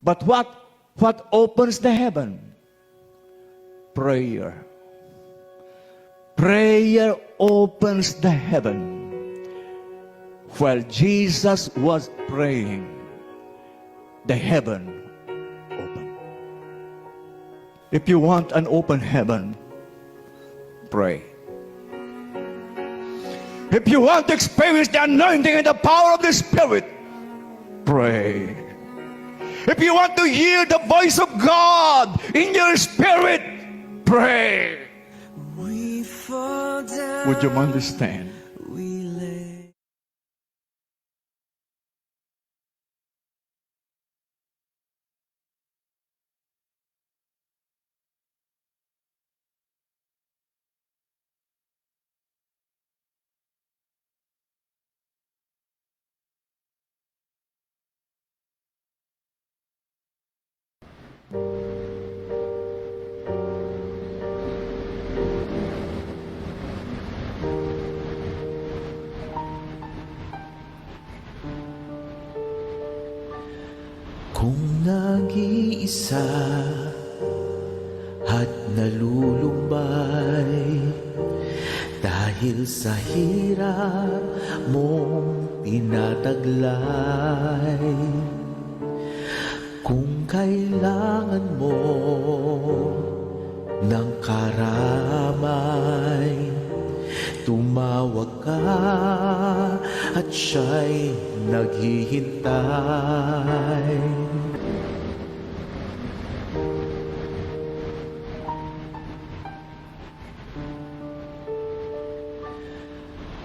But what opens the heaven? Prayer. Prayer opens the heaven. While Jesus was praying, the heaven opened. If you want an open heaven, pray. If you want to experience the anointing and the power of the Spirit, pray. If you want to hear the voice of God in your spirit, pray. Would you understand? Kung nag-iisa at nalulumbay dahil sa hirap mong tinataglay, kung kailangan mo ng karamay, tumawag ka at siya'y naghihintay.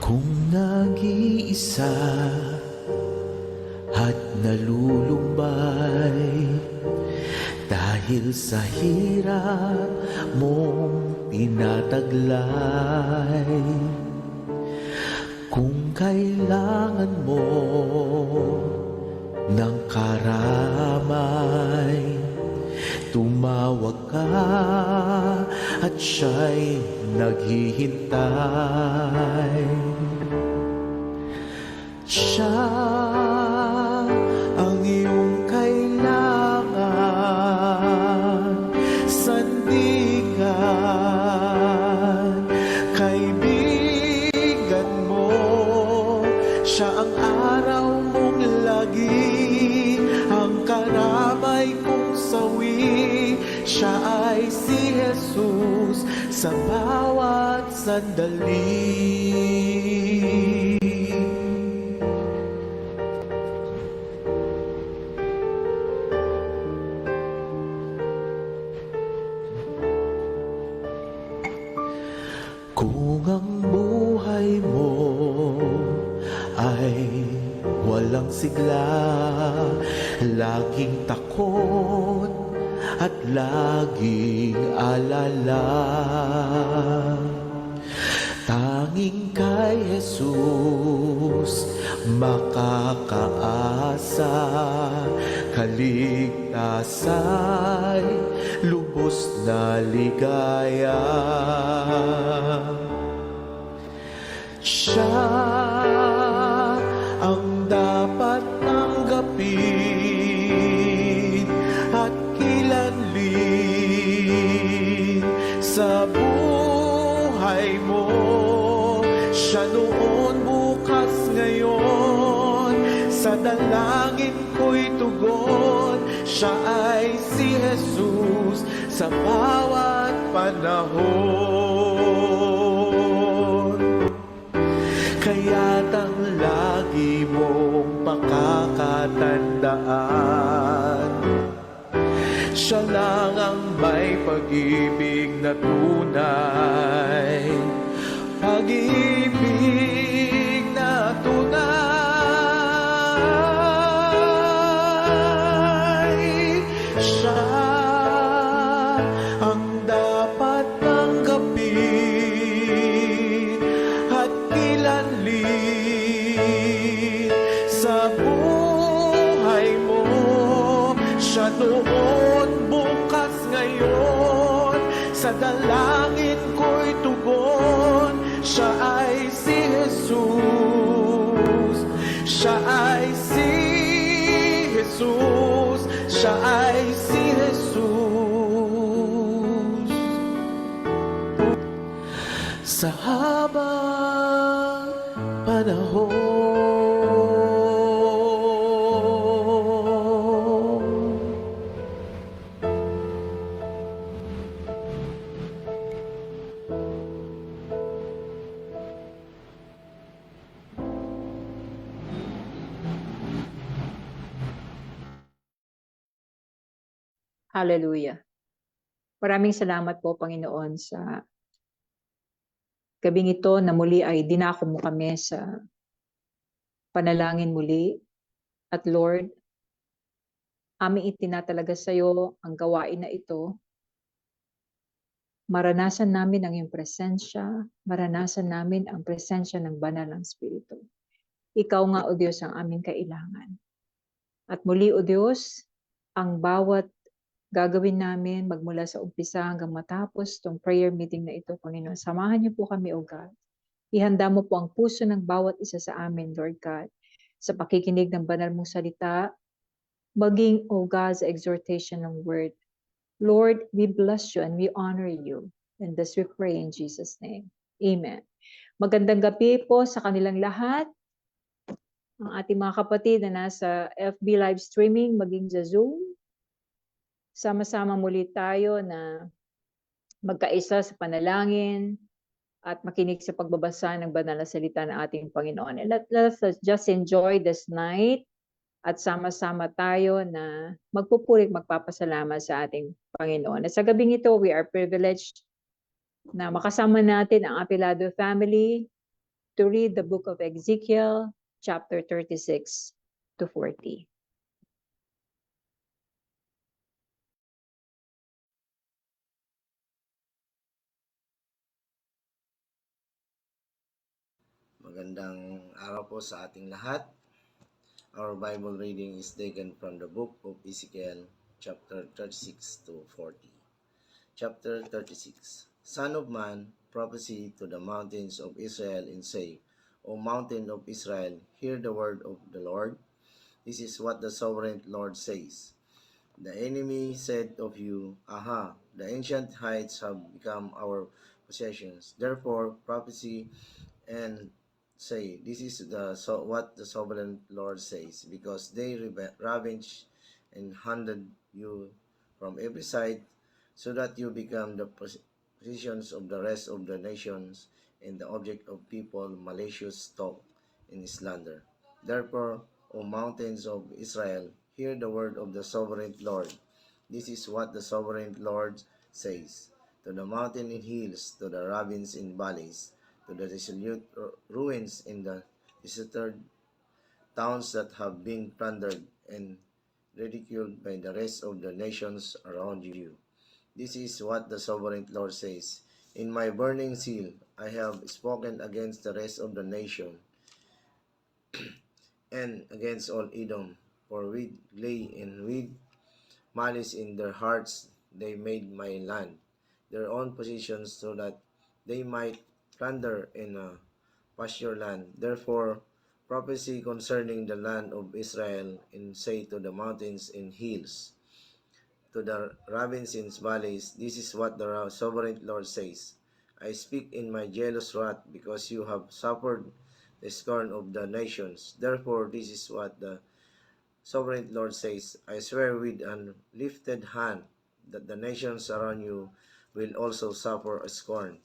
Kung nag-iisa at nalulumbay dahil sa hirap mong tinataglay. Kung kailangan mo ng karamay, tumawag ka at siya'y naghihintay. Siya ang iyong kailangan, sandigan, kaibigan mo. Siya ang araw mong lagi, ang karamay kong sawi. Siya ay si Jesus sa bawat sandali. Kung ang buhay mo ay walang sigla, laging takot at laging alala, tanging kay Jesus makakaasa, kaligtasa'y lubos na ligaya. Siya ang dapat tanggapin at kilanlin sa buhay mo. Siya noon, bukas, ngayon, sa dalangin ko'y tugon. Siya ay si Jesus sa bawat panahon. Kaya't ang lagi mong pakakatandaan, siya lang ang may pag-ibig na tunay, pag-ibig na tunay. Siya ang dapat tanggapin at kilanlin sa buhay mo. Siya noon, bukas, ngayon, sa dalangin ko'y tugon. Siya ay si Jesus, siya ay si Jesus, siya ay si Jesus. Sa habang panahon, Hallelujah. Maraming salamat po, Panginoon, sa gabing ito na muli ay dinako mo kami sa panalangin muli. At Lord, aming itinatalaga sa iyo ang gawain na ito. Maranasan namin ang iyong presensya, maranasan namin ang presensya ng banal ng Espiritu. Ikaw nga, O Diyos, ang aming kailangan. At muli, O Diyos, ang bawat gagawin namin magmula sa umpisa hanggang matapos itong prayer meeting na ito, Panginoon. Samahan niyo po kami, O God. Ihanda mo po ang puso ng bawat isa sa amin, Lord God, sa pakikinig ng banal mong salita, maging, O God, sa exhortation ng word. Lord, we bless you and we honor you. And thus we pray in Jesus' name. Amen. Magandang gabi po sa kanilang lahat. Ang ating mga kapatid na nasa FB live streaming, maging sa Zoom. Sama-sama muli tayo na magkaisa sa panalangin at makinig sa pagbabasa ng banal na salita ng ating Panginoon. And let us just enjoy this night at sama-sama tayo na magpupurit, magpapasalamat sa ating Panginoon. At sa gabing ito, we are privileged na makasama natin ang Apilado family to read the book of Ezekiel, chapter 36 to 40. Magandang araw po sa ating lahat. Our Bible reading is taken from the book of Ezekiel, chapter 36 to 40. Chapter 36. Son of man, prophesy to the mountains of Israel and say, O mountain of Israel, hear the word of the Lord. This is what the sovereign Lord says. The enemy said of you, Aha, the ancient heights have become our possessions. Therefore, prophesy and say, This is what the sovereign Lord says, because they ravaged and hunted you from every side, so that you become the possessions of the rest of the nations and the object of people malicious talk and slander. Therefore, O mountains of Israel, hear the word of the sovereign Lord. This is what the sovereign Lord says. To the mountain and hills, to the ravines and valleys, to the desolate ruins in the deserted towns that have been plundered and ridiculed by the rest of the nations around you. This is what the sovereign Lord says. In my burning zeal, I have spoken against the rest of the nation and against all Edom, for with glee and with malice in their hearts they made my land their own possessions, so that they might plunder in a pasture land. Therefore, prophesy concerning the land of Israel, and say to the mountains and hills, to the ravines and valleys, This is what the sovereign Lord says. I speak in my jealous wrath, because you have suffered the scorn of the nations. Therefore, this is what the sovereign Lord says, I swear with an lifted hand that the nations around you will also suffer a scorn.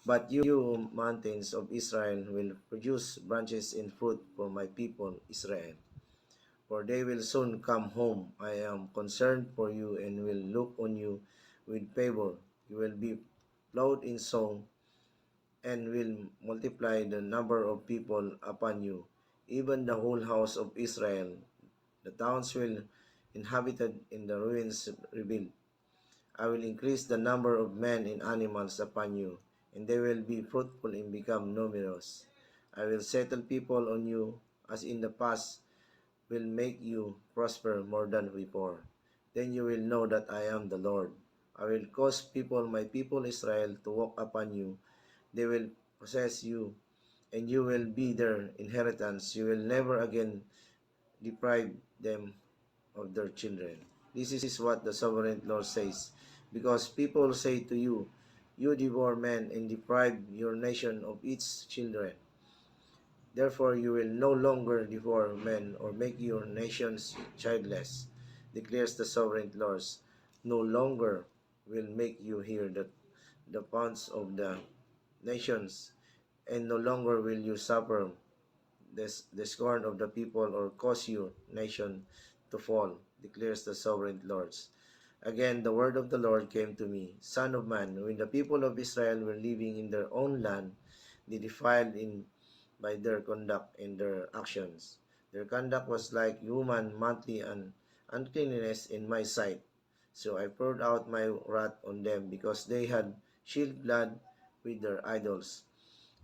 But you, mountains of Israel, will produce branches and fruit for my people Israel. For they will soon come home. I am concerned for you and will look on you with favor. You will be plowed in song and will multiply the number of people upon you, even the whole house of Israel. The towns will inhabited in the ruins rebuilt. I will increase the number of men and animals upon you, and they will be fruitful and become numerous. I will settle people on you as in the past, will make you prosper more than before. Then you will know that I am the Lord. I will cause people, my people Israel, to walk upon you. They will possess you, and you will be their inheritance. You will never again deprive them of their children. This is what the sovereign Lord says. Because people say to you, You devour men and deprive your nation of its children. Therefore you will no longer devour men or make your nations childless, declares the sovereign Lord. No longer will make you hear the pounds of the nations, and no longer will you suffer the scorn of the people or cause your nation to fall, declares the sovereign Lord. Again, the word of the Lord came to me, Son of man, when the people of Israel were living in their own land, they defiled in by their conduct and their actions. Their conduct was like human monthly uncleanness in my sight. So I poured out my wrath on them because they had shed blood with their idols.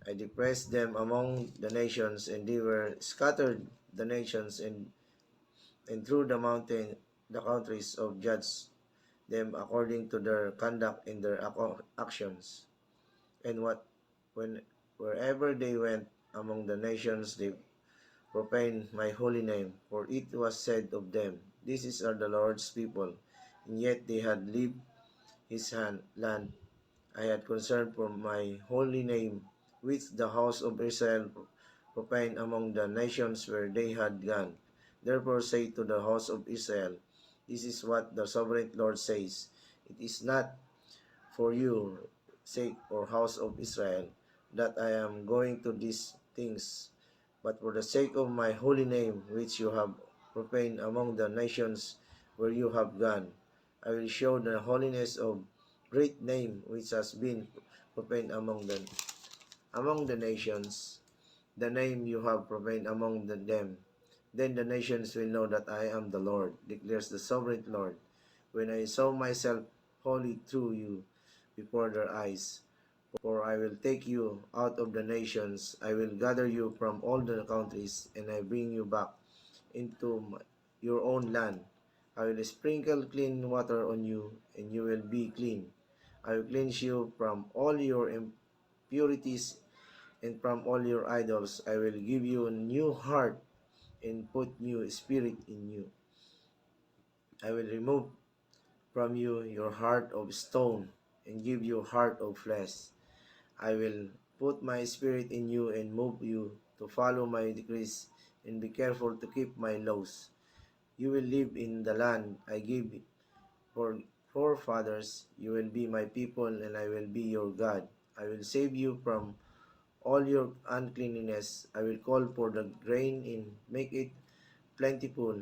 I depressed them among the nations, and they were scattered the nations, and through the countries of judged them according to their conduct and their actions. And wherever they went among the nations, they profaned my holy name, for it was said of them, These are the Lord's people, and yet they had left his land. I had concern for my holy name, which the house of Israel profaned among the nations where they had gone. Therefore say to the house of Israel, This is what the sovereign Lord says, It is not for your sake, or house of Israel, that I am going to these things, but for the sake of my holy name, which you have profaned among the nations where you have gone. I will show the holiness of great name which has been profaned among the nations, the name you have profaned among them. Then the nations will know that I am the Lord, declares the sovereign Lord, when I saw myself holy through you before their eyes. For I will take you out of the nations, I will gather you from all the countries, and I bring you back into your own land. I will sprinkle clean water on you, and you will be clean. I will cleanse you from all your impurities and from all your idols. I will give you a new heart and put new spirit in you. I will remove from you your heart of stone and give you a heart of flesh. I will put my spirit in you and move you to follow my decrees and be careful to keep my laws. You will live in the land I give for forefathers. You will be my people, and I will be your God. I will save you from all your uncleanness. I will call for the grain and make it plentiful,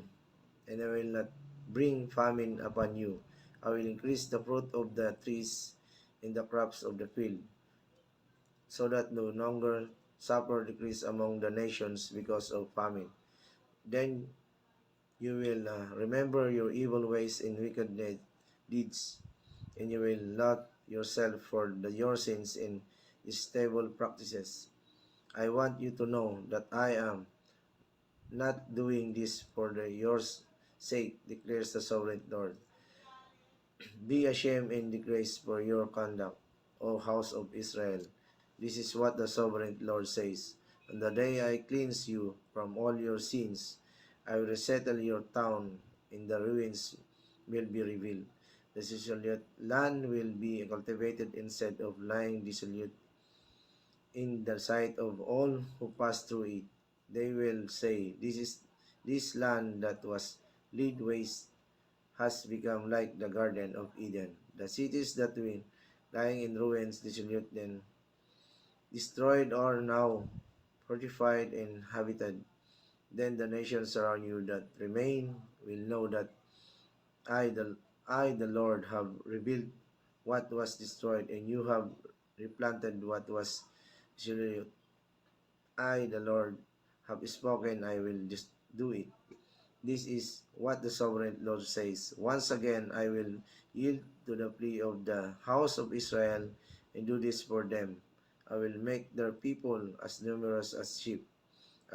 and I will not bring famine upon you. I will increase the fruit of the trees and the crops of the field, so that no longer suffer decrease among the nations because of famine. Then you will remember your evil ways and wicked deeds, and you will lot yourself for your sins and stable practices. I want you to know that I am not doing this for yours sake, declares the sovereign Lord. Be ashamed and disgraced for your conduct, O house of Israel. This is what the sovereign Lord says. On the day I cleanse you from all your sins, I will settle your town, and the ruins will be revealed. The desolate land will be cultivated instead of lying desolate in the sight of all who pass through it. They will say, this land that was laid waste has become like the Garden of Eden. The cities that were lying in ruins, desolate and destroyed, are now fortified and habited. Then the nations around you that remain will know that I, the the Lord, have rebuilt what was destroyed, and you have replanted what was desolate. I, the Lord, have spoken, I will just do it. This is what the sovereign Lord says. Once again, I will yield to the plea of the house of Israel and do this for them. I will make their people as numerous as sheep,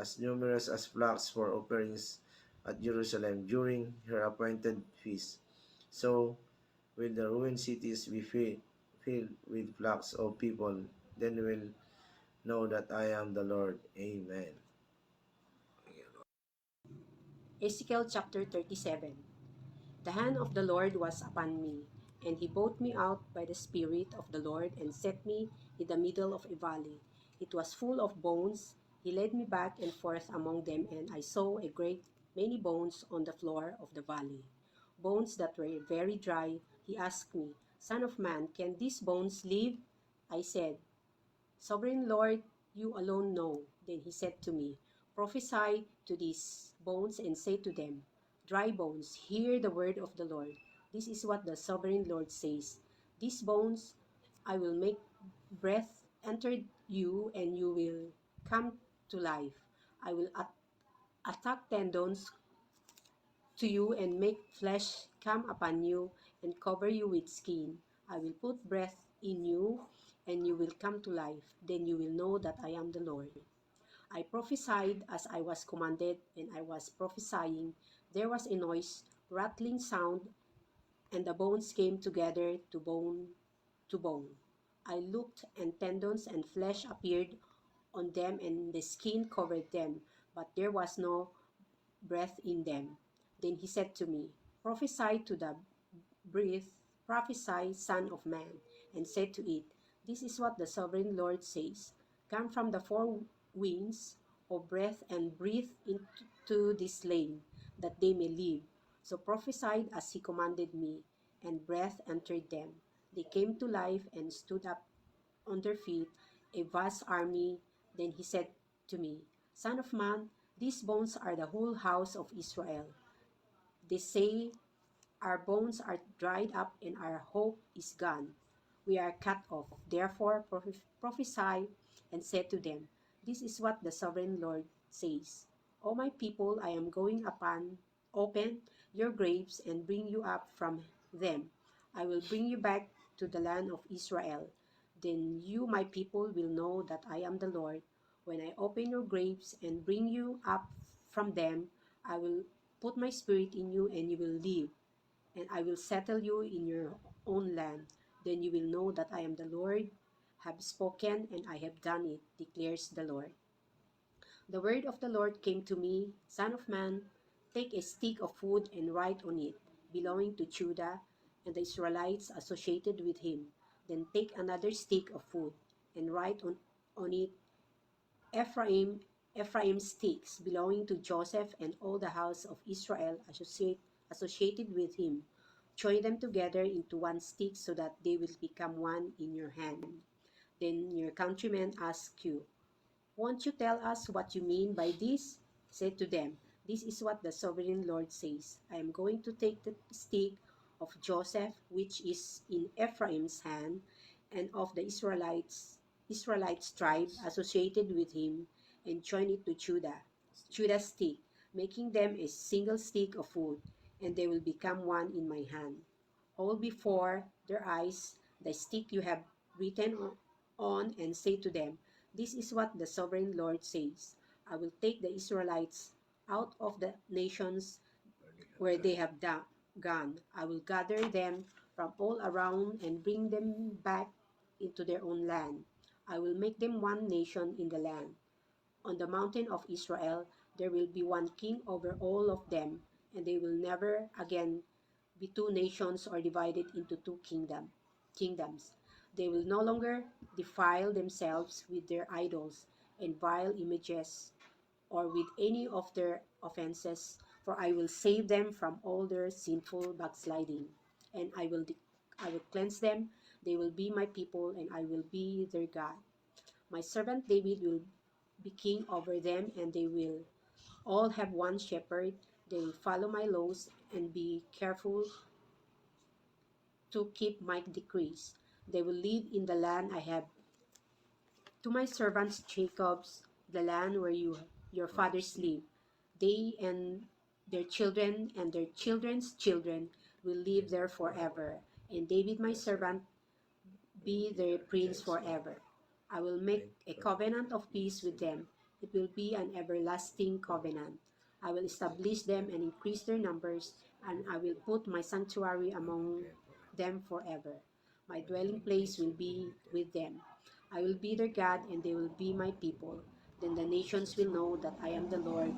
as numerous as flocks for offerings at Jerusalem during her appointed feast. So will the ruined cities be filled with flocks of people. Then will know that I am the Lord. Amen. Ezekiel chapter 37. The hand of the Lord was upon me, and he brought me out by the Spirit of the Lord and set me in the middle of a valley. It was full of bones. He led me back and forth among them, and I saw a great many bones on the floor of the valley, bones that were very dry. He asked me, Son of man, can these bones live? I said, Sovereign Lord, you alone know. Then he said to me, Prophesy to these bones and say to them, Dry bones, hear the word of the Lord. This is what the Sovereign Lord says. These bones I will make breath enter you, and you will come to life. I will attack tendons to you and make flesh come upon you and cover you with skin. I will put breath in you, and you will come to life. Then you will know that I am the Lord. I prophesied as I was commanded, and I was prophesying. There was a noise, rattling sound, and the bones came together to bone to bone. I looked, and tendons and flesh appeared on them, and the skin covered them, but there was no breath in them. Then he said to me, Prophesy to the breath, prophesy, Son of Man, and said to it, This is what the Sovereign Lord says. Come from the four winds of breath and breathe into this slain, that they may live. So prophesied as he commanded me, and breath entered them. They came to life and stood up on their feet, a vast army. Then he said to me, Son of man, these bones are the whole house of Israel. They say, Our bones are dried up, and our hope is gone. We are cut off. Therefore prophesy and say to them, This is what the Sovereign Lord says. O my people, I am going open your graves and bring you up from them. I will bring you back to the land of Israel. Then you, my people, will know that I am the Lord. When I open your graves and bring you up from them, I will put my spirit in you and you will live, and I will settle you in your own land. Then you will know that I am the Lord, have spoken, and I have done it, declares the Lord. The word of the Lord came to me, Son of man, take a stick of wood and write on it, belonging to Judah and the Israelites associated with him. Then take another stick of wood and write on it, Ephraim's sticks, belonging to Joseph and all the house of Israel associated with him. Join them together into one stick so that they will become one in your hand. Then your countrymen ask you, won't you tell us what you mean by this? Say to them, this is what the sovereign Lord says. I am going to take the stick of Joseph, which is in Ephraim's hand, and of the Israelites tribe associated with him, and join it to Judah's stick, making them a single stick of wood, and they will become one in my hand. Hold before their eyes the stick you have written on, and say to them, this is what the sovereign Lord says. I will take the Israelites out of the nations where they have gone. I will gather them from all around and bring them back into their own land. I will make them one nation in the land. On the mountain of Israel, there will be one king over all of them, and they will never again be two nations or divided into two kingdoms. They will no longer defile themselves with their idols and vile images or with any of their offenses, for I will save them from all their sinful backsliding, and I will cleanse them. They will be my people, and I will be their God. My servant David will be king over them, and they will all have one shepherd. They will follow my laws and be careful to keep my decrees. They will live in the land I have to my servants Jacob's, the land where your fathers live. They and their children and their children's children will live there forever, and David my servant be their prince forever. I will make a covenant of peace with them. It will be an everlasting covenant. I will establish them and increase their numbers, and I will put my sanctuary among them forever. My dwelling place will be with them. I will be their God, and they will be my people. Then the nations will know that I am the Lord.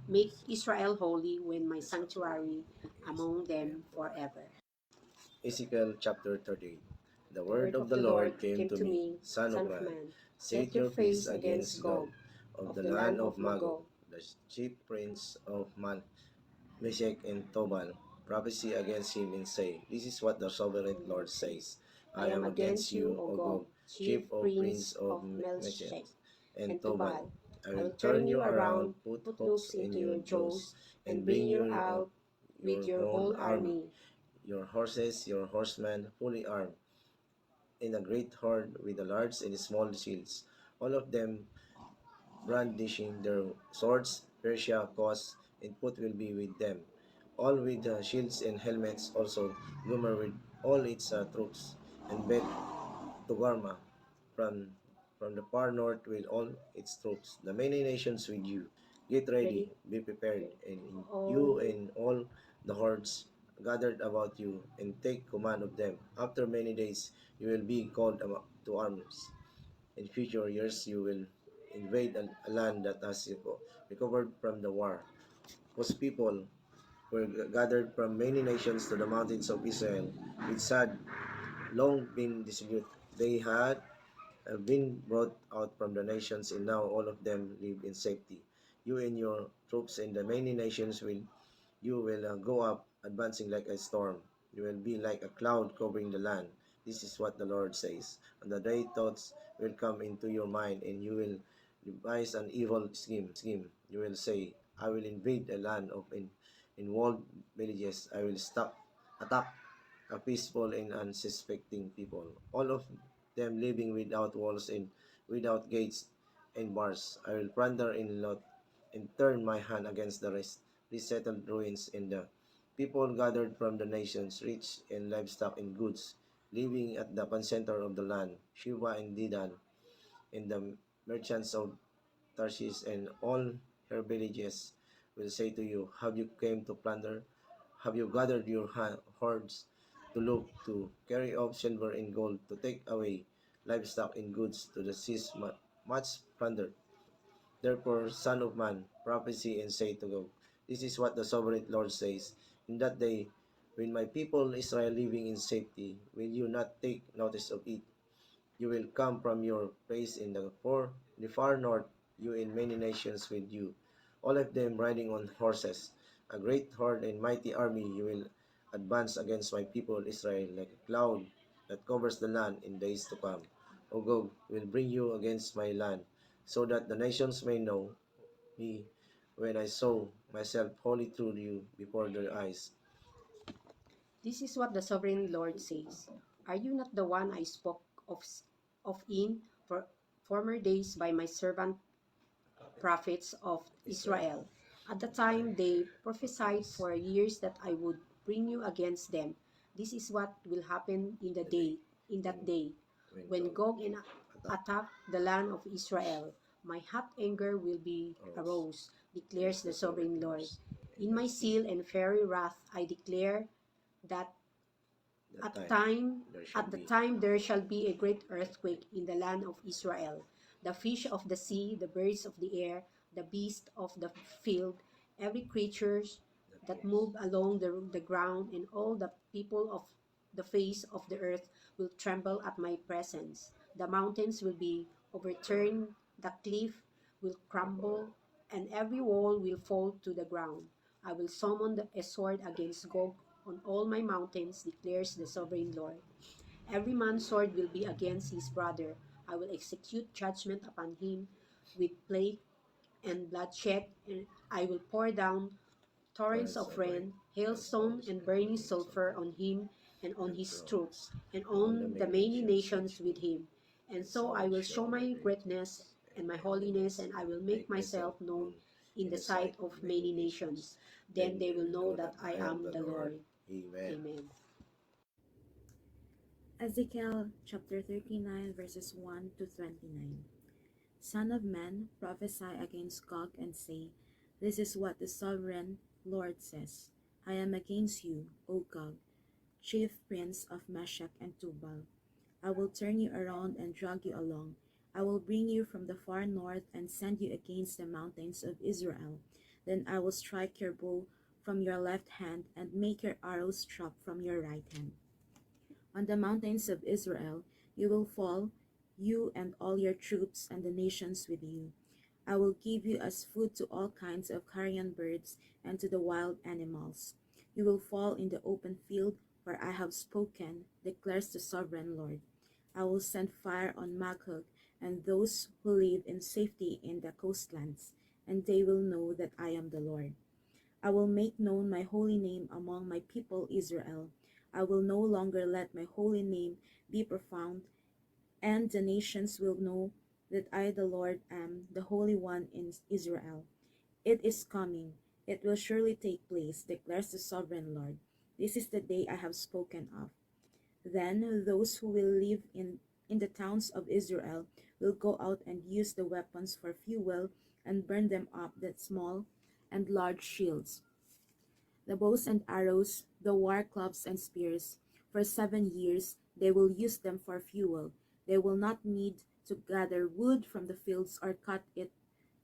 Make Israel holy when my sanctuary among them forever. Ezekiel chapter 38. The The word word of of the the Lord Lord came came to to me, me, Son of man, set set your your face face against against Gog, Gog of of the the land land of of Magog, Magog, the chief prince of Meshech and Tobal. Prophesy against him and say, this is what the sovereign Lord says. I I am am against against you, you, O O Gog, Gog, chief chief of prince prince of of Meshech Melchizedek and and Tobal. Tubal. I I will will turn turn you you around, around, put put hooks loops in into your your jaws, jaws, and and bring bring you you out out with your your whole whole army, army. your horses, your horsemen, fully armed, in a great horde with the large and small shields, all of them brandishing their swords. Persia, Cos, and Put will be with them, all with shields and helmets, also Gomer with all its troops, and Bet Togarma from the far north with all its troops. The many nations with you. Get ready, Ready? be prepared, and you All and all the hordes gathered about you, and take command of them. After many days you will be called to arms. In future years you will invade a land that has recovered from the war, whose people were gathered from many nations to the mountains of Israel, which had long been desolate. They had been brought out from the nations, and now all of them live in safety. You and your troops and the many nations you will go up, advancing like a storm. You will be like a cloud covering the land. This is what the Lord says. On the day thoughts will come into your mind, and you will devise an evil scheme. You will say, I will invade a land of in walled villages. I will attack a peaceful and unsuspecting people, all of them living without walls and without gates and bars. I will plunder in Lot and turn my hand against the rest, resettled ruins in the people gathered from the nations, rich in livestock and goods. living at the center of the land, Sheba and Dedan, and the merchants of Tarshish and all her villages will say to you, have you come to plunder? Have you gathered your hordes to look, to carry off silver and gold, to take away livestock and goods, to the seize much plunder? Therefore, son of man, prophesy and say to Gog, this is what the sovereign Lord says. In that day, when my people Israel living in safety, will you not take notice of it? You will come from your place in the far north, you and many nations with you, all of them riding on horses. A great horde and mighty army you will advance against my people Israel like a cloud that covers the land in days to come. O Gog will bring you against my land, so that the nations may know me when I show myself holy through you before their eyes. This is what the sovereign Lord says. Are you not the one I spoke of in former days by my servant prophets of Israel? At the time they prophesied for years that I would bring you against them. This is what will happen in that day, when Gog and attack the land of Israel. My hot anger will be aroused, declares the sovereign Lord. In my zeal and fiery wrath I declare that That at time there shall the be time there shall be a great earthquake in the land of Israel. The fish of the sea, the birds of the air, the beasts of the field, every creature that move along the ground, and all the people of the face of the earth will tremble at my presence. The mountains will be overturned, the cliff will crumble, and every wall will fall to the ground. I will summon a sword against Gog on all my mountains, declares the sovereign Lord. Every man's sword will be against his brother. I will execute judgment upon him with plague and bloodshed, and I will pour down torrents of rain, hailstone, and burning sulfur on him and on his troops, and on the many nations with him. And so I will show my greatness and my holiness, and I will make myself known in the sight of many nations. Then they will know that I am the Lord. Amen. Amen. Ezekiel chapter 39 verses 1 to 29. Son of man, prophesy against Gog and say, this is what the sovereign Lord says. I am against you, O Gog, chief prince of Meshech and Tubal. I will turn you around and drag you along. I will bring you from the far north and send you against the mountains of Israel. Then I will strike your bow from your left hand and make your arrows drop from your right hand. On the mountains of Israel you will fall, you and all your troops and the nations with you. I will give you as food to all kinds of carrion birds and to the wild animals. You will fall in the open field, for I have spoken, declares the sovereign Lord. I will send fire on Magog and those who live in safety in the coastlands, and they will know that I am the Lord. I will make known my holy name among my people Israel. I will no longer let my holy name be profaned, and the nations will know that I, the Lord, am the Holy One in Israel. It is coming. It will surely take place, declares the sovereign Lord. This is the day I have spoken of. Then those who will live in the towns of Israel will go out and use the weapons for fuel and burn them up, the small and large shields, the bows and arrows, the war clubs and spears. For 7 years they will use them for fuel. They will not need to gather wood from the fields or cut it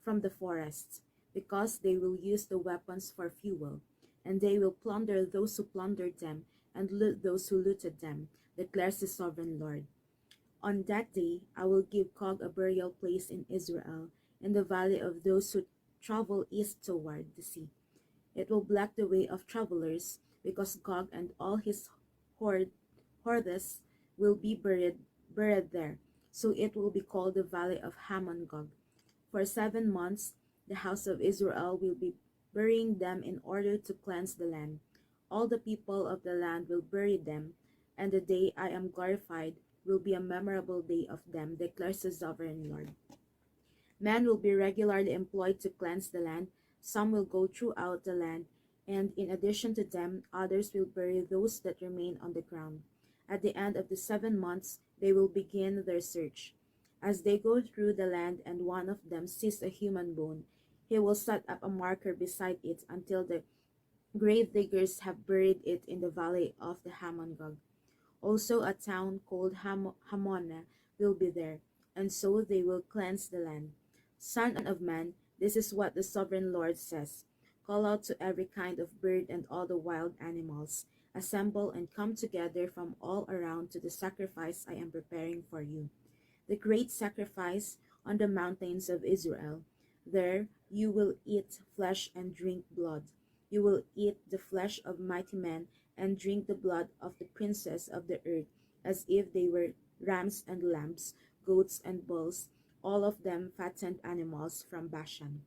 from the forests, because they will use the weapons for fuel. And they will plunder those who plundered them and loot those who looted them, declares the sovereign Lord. On that day I will give Gog a burial place in Israel, in the valley of those who travel east toward the sea. It will block the way of travelers, because Gog and all his hordes will be buried there. So it will be called the valley of Hamon Gog. For 7 months the house of Israel will be burying them in order to cleanse the land. All the people of the land will bury them, and the day I am glorified will be a memorable day of them, declares the sovereign Lord. Men will be regularly employed to cleanse the land. Some will go throughout the land, and in addition to them, others will bury those that remain on the ground. At the end of the 7 months, they will begin their search. As they go through the land and one of them sees a human bone, he will set up a marker beside it until the grave diggers have buried it in the valley of the Hamongog. Also, a town called Hamona will be there, and so they will cleanse the land. Son of man, this is what the sovereign Lord says. Call out to every kind of bird and all the wild animals. Assemble and come together from all around to the sacrifice I am preparing for you, the great sacrifice on the mountains of Israel. There you will eat flesh and drink blood. You will eat the flesh of mighty men and drink the blood of the princes of the earth, as if they were rams and lambs, goats and bulls, all of them fattened animals from Bashan.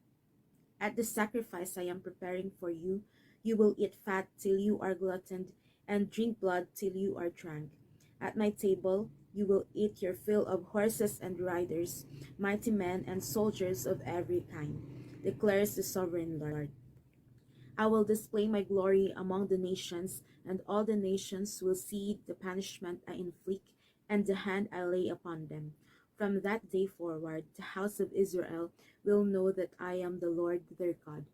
At the sacrifice I am preparing for you, you will eat fat till you are gluttoned, and drink blood till you are drunk. At my table you will eat your fill of horses and riders, mighty men and soldiers of every kind, declares the sovereign Lord. I will display my glory among the nations, and all the nations will see the punishment I inflict and the hand I lay upon them. From that day forward, the house of Israel will know that I am the Lord their God,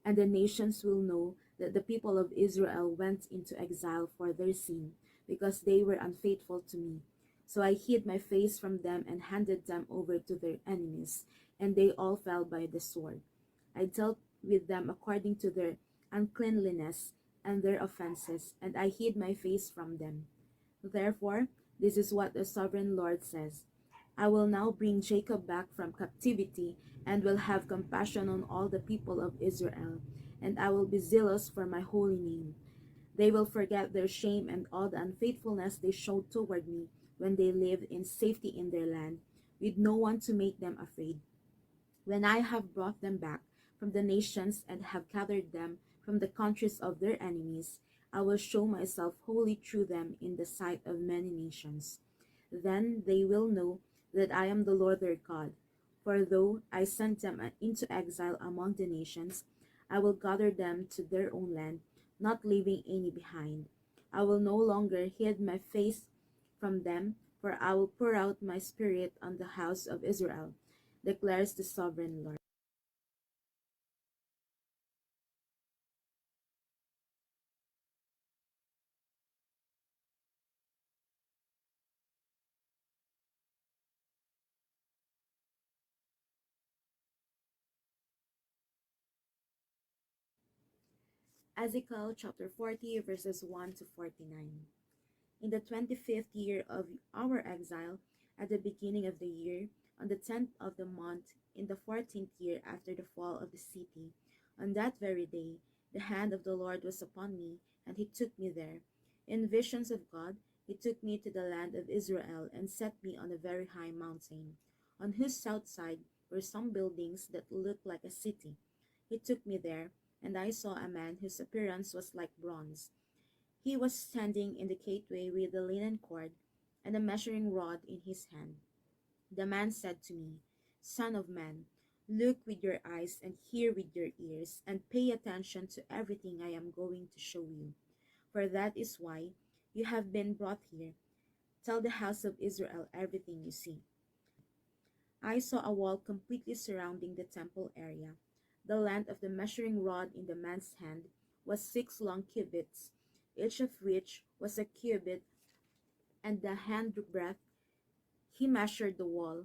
and the nations will know that the people of Israel went into exile for their sin, because they were unfaithful to me. So I hid my face from them and handed them over to their enemies, and they all fell by the sword. I dealt with them according to their uncleanliness and their offenses, and I hid my face from them. Therefore, this is what the sovereign Lord says: I will now bring Jacob back from captivity, and will have compassion on all the people of Israel, and I will be zealous for my holy name. They will forget their shame and all the unfaithfulness they showed toward me when they lived in safety in their land, with no one to make them afraid. When I have brought them back from the nations and have gathered them from the countries of their enemies, I will show myself holy through them in the sight of many nations. Then they will know that I am the Lord their God. For though I sent them into exile among the nations, I will gather them to their own land, not leaving any behind. I will no longer hide my face from them, for I will pour out my spirit on the house of Israel, declares the sovereign Lord. Ezekiel chapter 40, verses 1 to 49. In the 25th year of our exile, at the beginning of the year, on the 10th of the month, in the 14th year after the fall of the city, on that very day, the hand of the Lord was upon me, and he took me there. In visions of God, he took me to the land of Israel and set me on a very high mountain, on whose south side were some buildings that looked like a city. He took me there, and I saw a man whose appearance was like bronze. He was standing in the gateway with a linen cord and a measuring rod in his hand. The man said to me, Son of man, look with your eyes and hear with your ears, and pay attention to everything I am going to show you. For that is why you have been brought here. Tell the house of Israel everything you see. I saw a wall completely surrounding the temple area. The length of the measuring rod in the man's hand was 6 long cubits, each of which was a cubit, and the handbreadth. He measured the wall.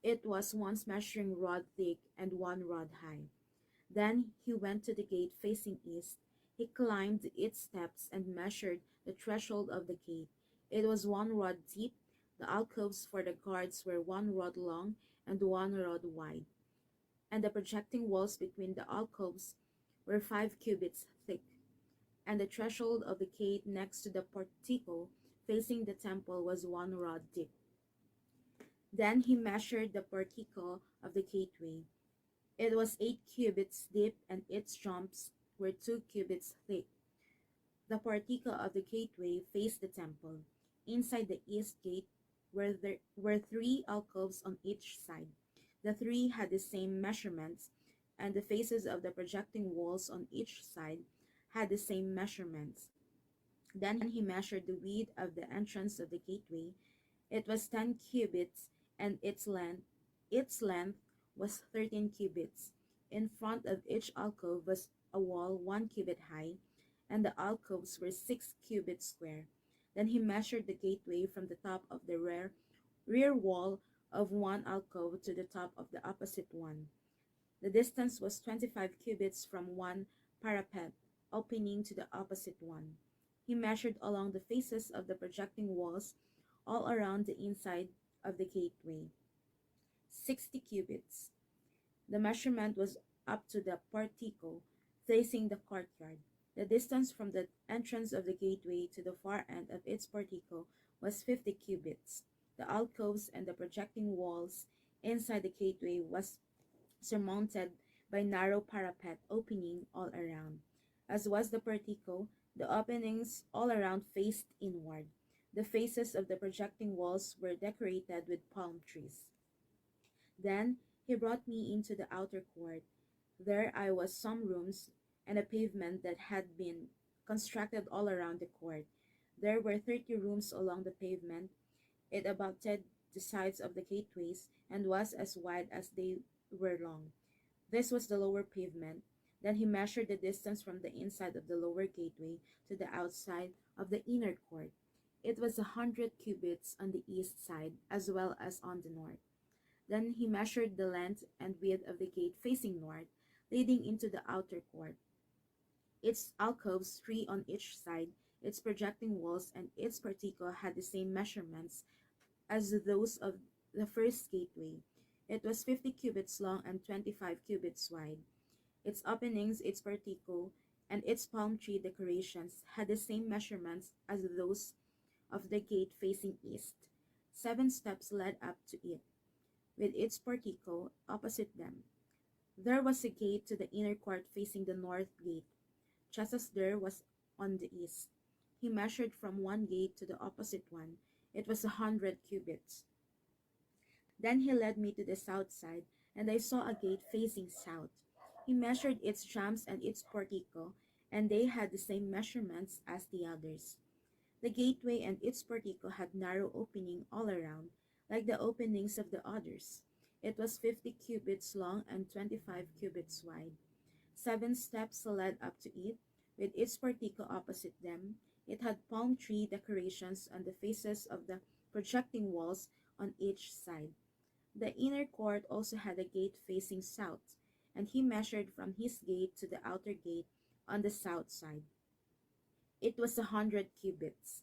It was 1 measuring rod thick and 1 rod high. Then he went to the gate facing east. He climbed its steps and measured the threshold of the gate. It was 1 rod deep. The alcoves for the guards were 1 rod long and 1 rod wide, and the projecting walls between the alcoves were 5 cubits thick, and the threshold of the gate next to the portico facing the temple was 1 rod deep. Then he measured the portico of the gateway. It was 8 cubits deep, and its jumps were 2 cubits thick. The portico of the gateway faced the temple. Inside the east gate there were 3 alcoves on each side. The three had the same measurements, and the faces of the projecting walls on each side had the same measurements. Then he measured the width of the entrance of the gateway. It was 10 cubits, and its length was 13 cubits. In front of each alcove was a wall 1 cubit high, and the alcoves were 6 cubits square. Then he measured the gateway from the top of the rear wall of one alcove to the top of the opposite one. The distance was 25 cubits from one parapet opening to the opposite one. He measured along the faces of the projecting walls all around the inside of the gateway, 60 cubits. The measurement was up to the portico facing the courtyard. The distance from the entrance of the gateway to the far end of its portico was 50 cubits. The alcoves and the projecting walls inside the gateway was surmounted by narrow parapet opening all around. As was the portico, the openings all around faced inward. The faces of the projecting walls were decorated with palm trees. Then he brought me into the outer court. There I was some rooms and a pavement that had been constructed all around the court. There were 30 rooms along the pavement. It abutted the sides of the gateways and was as wide as they were long. This was the lower pavement. Then he measured the distance from the inside of the lower gateway to the outside of the inner court. It was 100 cubits on the east side as well as on the north. Then he measured the length and width of the gate facing north, leading into the outer court. Its alcoves, 3 on each side, its projecting walls, and its portico had the same measurements as those of the first gateway. It was 50 cubits long and 25 cubits wide. Its openings, its portico, and its palm tree decorations had the same measurements as those of the gate facing east. 7 steps led up to it, with its portico opposite them. There was a gate to the inner court facing the north gate, just as there was on the east. He measured from one gate to the opposite one. It was 100 cubits. Then he led me to the south side, and I saw a gate facing south. He measured its jambs and its portico, and they had the same measurements as the others. The gateway and its portico had narrow opening all around, like the openings of the others. It was 50 cubits long and 25 cubits wide. 7 steps led up to it, with its portico opposite them. It had palm tree decorations on the faces of the projecting walls on each side. The inner court also had a gate facing south, and he measured from his gate to the outer gate on the south side. It was 100 cubits.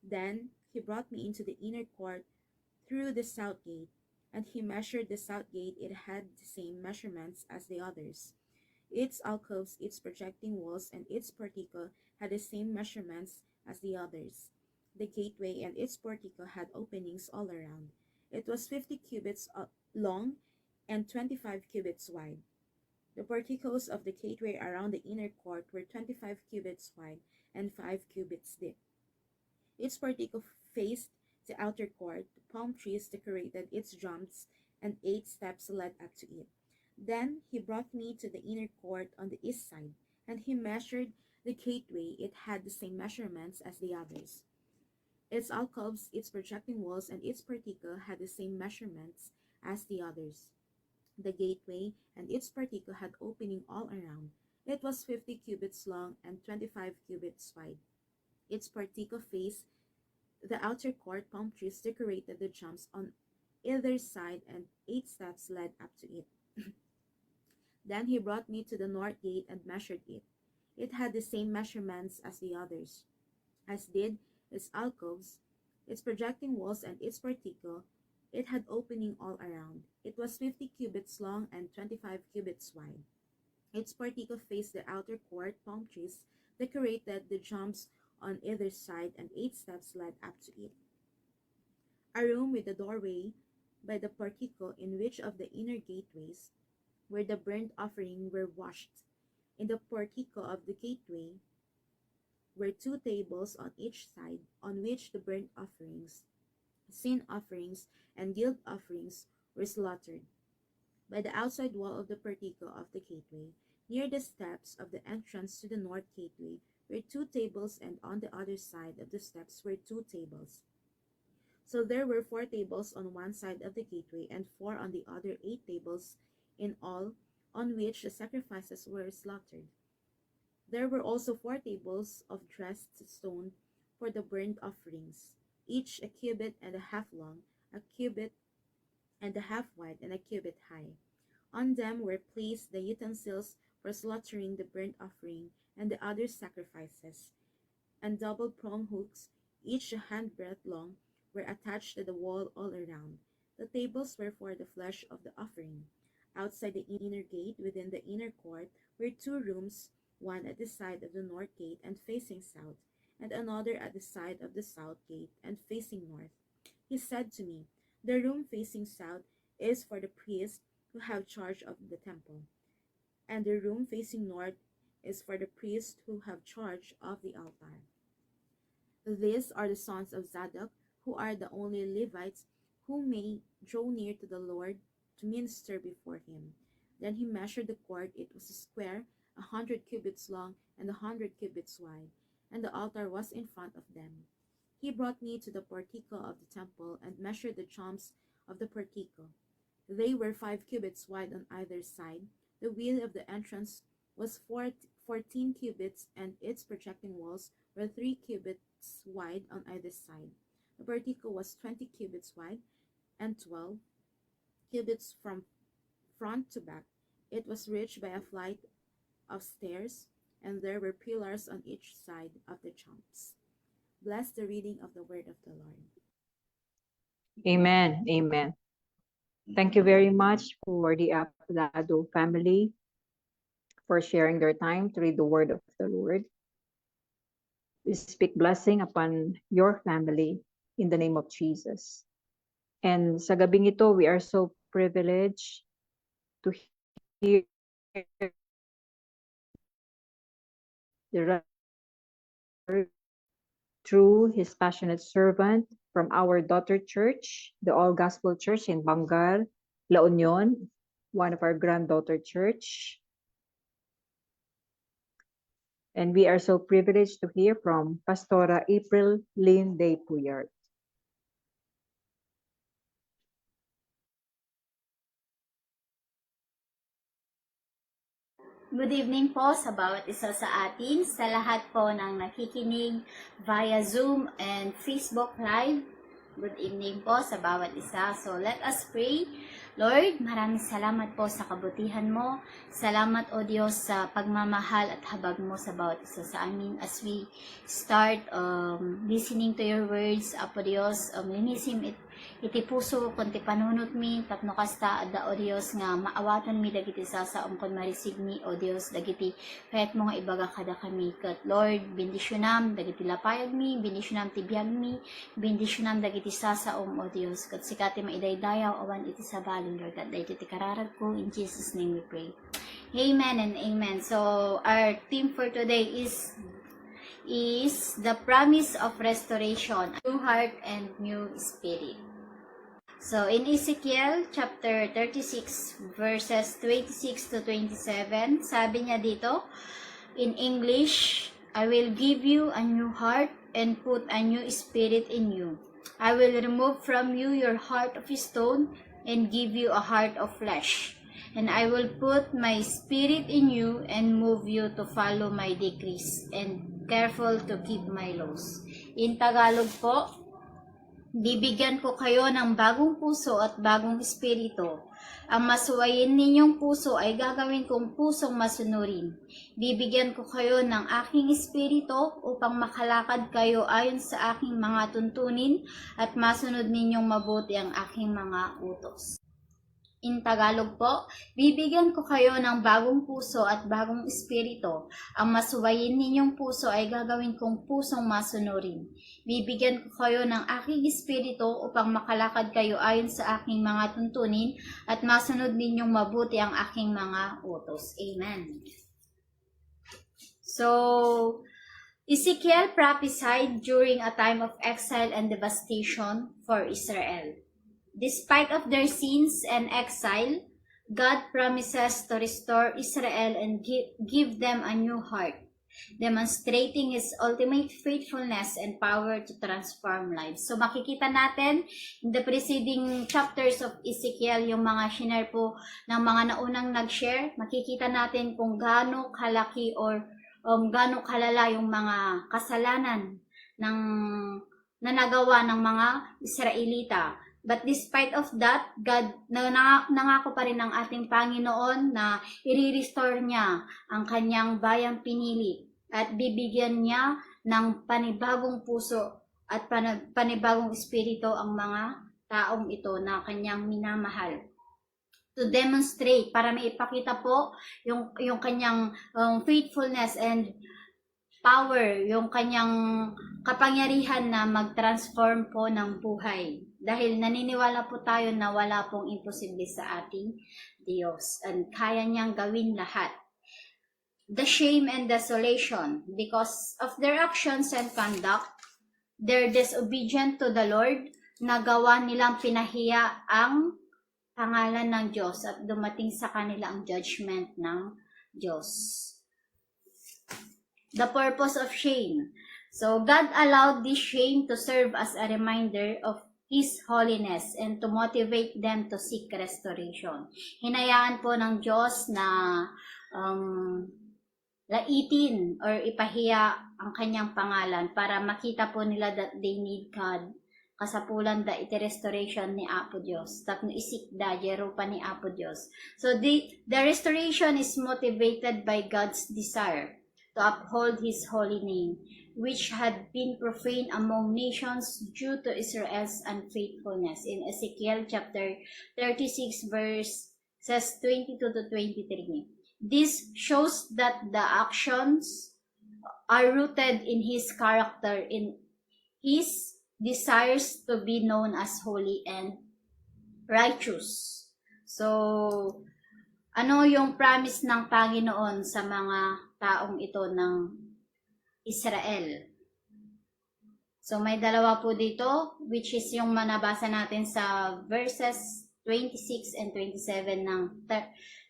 Then he brought me into the inner court through the south gate, and he measured the south gate. It had the same measurements as the others. Its alcoves, its projecting walls, and its portico had the same measurements as the others. The gateway and its portico had openings all around. It was 50 cubits long and 25 cubits wide. The porticos of the gateway around the inner court were 25 cubits wide and 5 cubits deep. Its portico faced the outer court. The palm trees decorated its jambs, and 8 steps led up to it. Then he brought me to the inner court on the east side, and he measured the gateway. It had the same measurements as the others. Its alcoves, its projecting walls, and its portico had the same measurements as the others. The gateway and its portico had opening all around. It was 50 cubits long and 25 cubits wide. Its portico faced the outer court. Palm trees decorated the jambs on either side, and 8 steps led up to it. Then he brought me to the north gate and measured it. It had the same measurements as the others, as did its alcoves, its projecting walls, and its portico. It had opening all around. It was 50 cubits long and 25 cubits wide. Its portico faced the outer court. Palm trees decorated the jambs on either side, and 8 steps led up to it. A room with a doorway by the portico, in which of the inner gateways where the burnt offering were washed. In the portico of the gateway were 2 tables on each side, on which the burnt offerings, sin offerings, and guilt offerings were slaughtered. By the outside wall of the portico of the gateway, near the steps of the entrance to the north gateway, were 2 tables, and on the other side of the steps were 2 tables. So there were 4 tables on one side of the gateway, and 4 on the other, 8 tables in all, on which the sacrifices were slaughtered. There were also 4 tables of dressed stone for the burnt offerings, each a cubit and a half long, a cubit and a half wide, and a cubit high. On them were placed the utensils for slaughtering the burnt offering and the other sacrifices, and double-pronged hooks, each a handbreadth long, were attached to the wall all around. The tables were for the flesh of the offering. Outside the inner gate, within the inner court, were 2 rooms, one at the side of the north gate and facing south, and another at the side of the south gate and facing north. He said to me, "The room facing south is for the priests who have charge of the temple, and the room facing north is for the priests who have charge of the altar. These are the sons of Zadok, who are the only Levites who may draw near to the Lord to minister before him." Then he measured the court. It was a square, 100 cubits long and 100 cubits wide, and the altar was in front of them. He brought me to the portico of the temple and measured the jumps of the portico. They were 5 cubits wide on either side. The width of the entrance was 14 cubits, and its projecting walls were 3 cubits wide on either side. The portico was 20 cubits wide and 12 cubits from front to back. It was reached by a flight of stairs, and there were pillars on each side of the jumps. Bless the reading of the word of the Lord. Amen. Amen. Thank you very much for the Aplado family for sharing their time to read the word of the Lord. We speak blessing upon your family in the name of Jesus. And sa gabing ito, we are so privileged to hear the word through his passionate servant from our daughter church, the All Gospel Church in Bangal, La Union, one of our granddaughter church. And we are so privileged to hear from Pastora April Lynn Day Puyard. Good evening po sa bawat isa sa atin, sa lahat po ng nakikinig via Zoom and Facebook Live. Good evening po sa bawat isa. So let us pray. Lord, maraming salamat po sa kabutihan mo. Salamat, O Diyos, sa pagmamahal at habag mo sa bawat isa sa amin as we start listening to your words. Apo Diyos, linisim iti puso kunti panunot mi tapno kasta adda o Dios nga maawatan mi dagiti sasaom kon marisig mi o Dios dagiti payat mo nga ibaga kada kami ket Lord bendisyonam dagiti lapayag mi bendisyonam ti biag mi bendisyonam dagiti sasaom o Dios ket sikati maidaydayaw awan iti sabalin Lord ket daytoy ti kararag ko in Jesus name we pray. Amen and amen. So our theme for today is the promise of restoration, new heart and new spirit. So in Ezekiel chapter 36 verses 26 to 27, sabi niya dito in English, "I will give you a new heart and put a new spirit in you. I will remove from you your heart of stone and give you a heart of flesh. And I will put my spirit in you and move you to follow my decrees and careful to keep my laws." In Tagalog po, bibigyan ko kayo ng bagong puso at bagong espiritu. Ang masuwayin ninyong puso ay gagawin kong pusong masunurin. Bibigyan ko kayo ng aking espiritu upang makalakad kayo ayon sa aking mga tuntunin at masunod ninyong mabuti ang aking mga utos. In Tagalog po, bibigyan ko kayo ng bagong puso at bagong espiritu. Ang masuwayin ninyong puso ay gagawin kong pusong masunurin. Bibigyan ko kayo ng aking espiritu upang makalakad kayo ayon sa aking mga tuntunin at masunod ninyong mabuti ang aking mga utos. Amen. So, Ezekiel prophesied during a time of exile and devastation for Israel. Despite of their sins and exile, God promises to restore Israel and give them a new heart. demonstrating His ultimate faithfulness and power to transform lives. So makikita natin in the preceding chapters of Ezekiel, yung mga share po ng mga naunang nag-share, makikita natin kung gaano kalaki or gaano kalala yung mga kasalanan ng nagawa ng mga Israelita. But despite of that, God, nangako pa rin ng ating Panginoon na i-restore niya ang kanyang bayang pinili at bibigyan niya ng panibagong puso at panibagong espiritu ang mga taong ito na kanyang minamahal. To demonstrate, para maipakita po yung kanyang faithfulness and power, yung kanyang kapangyarihan na mag-transform po ng buhay. Dahil naniniwala po tayo na wala pong imposible sa ating Diyos. And kaya niyang gawin lahat. The shame and desolation, because of their actions and conduct, their disobedience to the Lord, nagawa nilang pinahiya ang pangalan ng Diyos at dumating sa kanila ang judgment ng Diyos. The purpose of shame. So, God allowed this shame to serve as a reminder of His holiness and to motivate them to seek restoration. Hinayaan po ng Diyos na laitin or ipahiya ang kanyang pangalan para makita po nila that they need God. Kasapulan da iti restoration ni Apo Diyos. Tapno isik da jero pa ni Apo Diyos. So, the restoration is motivated by God's desire to uphold His holy name, which had been profaned among nations due to Israel's unfaithfulness. In Ezekiel chapter 36 verses 22 to 23. This shows that the actions are rooted in His character, in His desires to be known as holy and righteous. So, ano yung promise ng Panginoon sa mga taong ito ng Israel? So, may dalawa po dito, which is yung manabasa natin sa verses 26 and 27 ng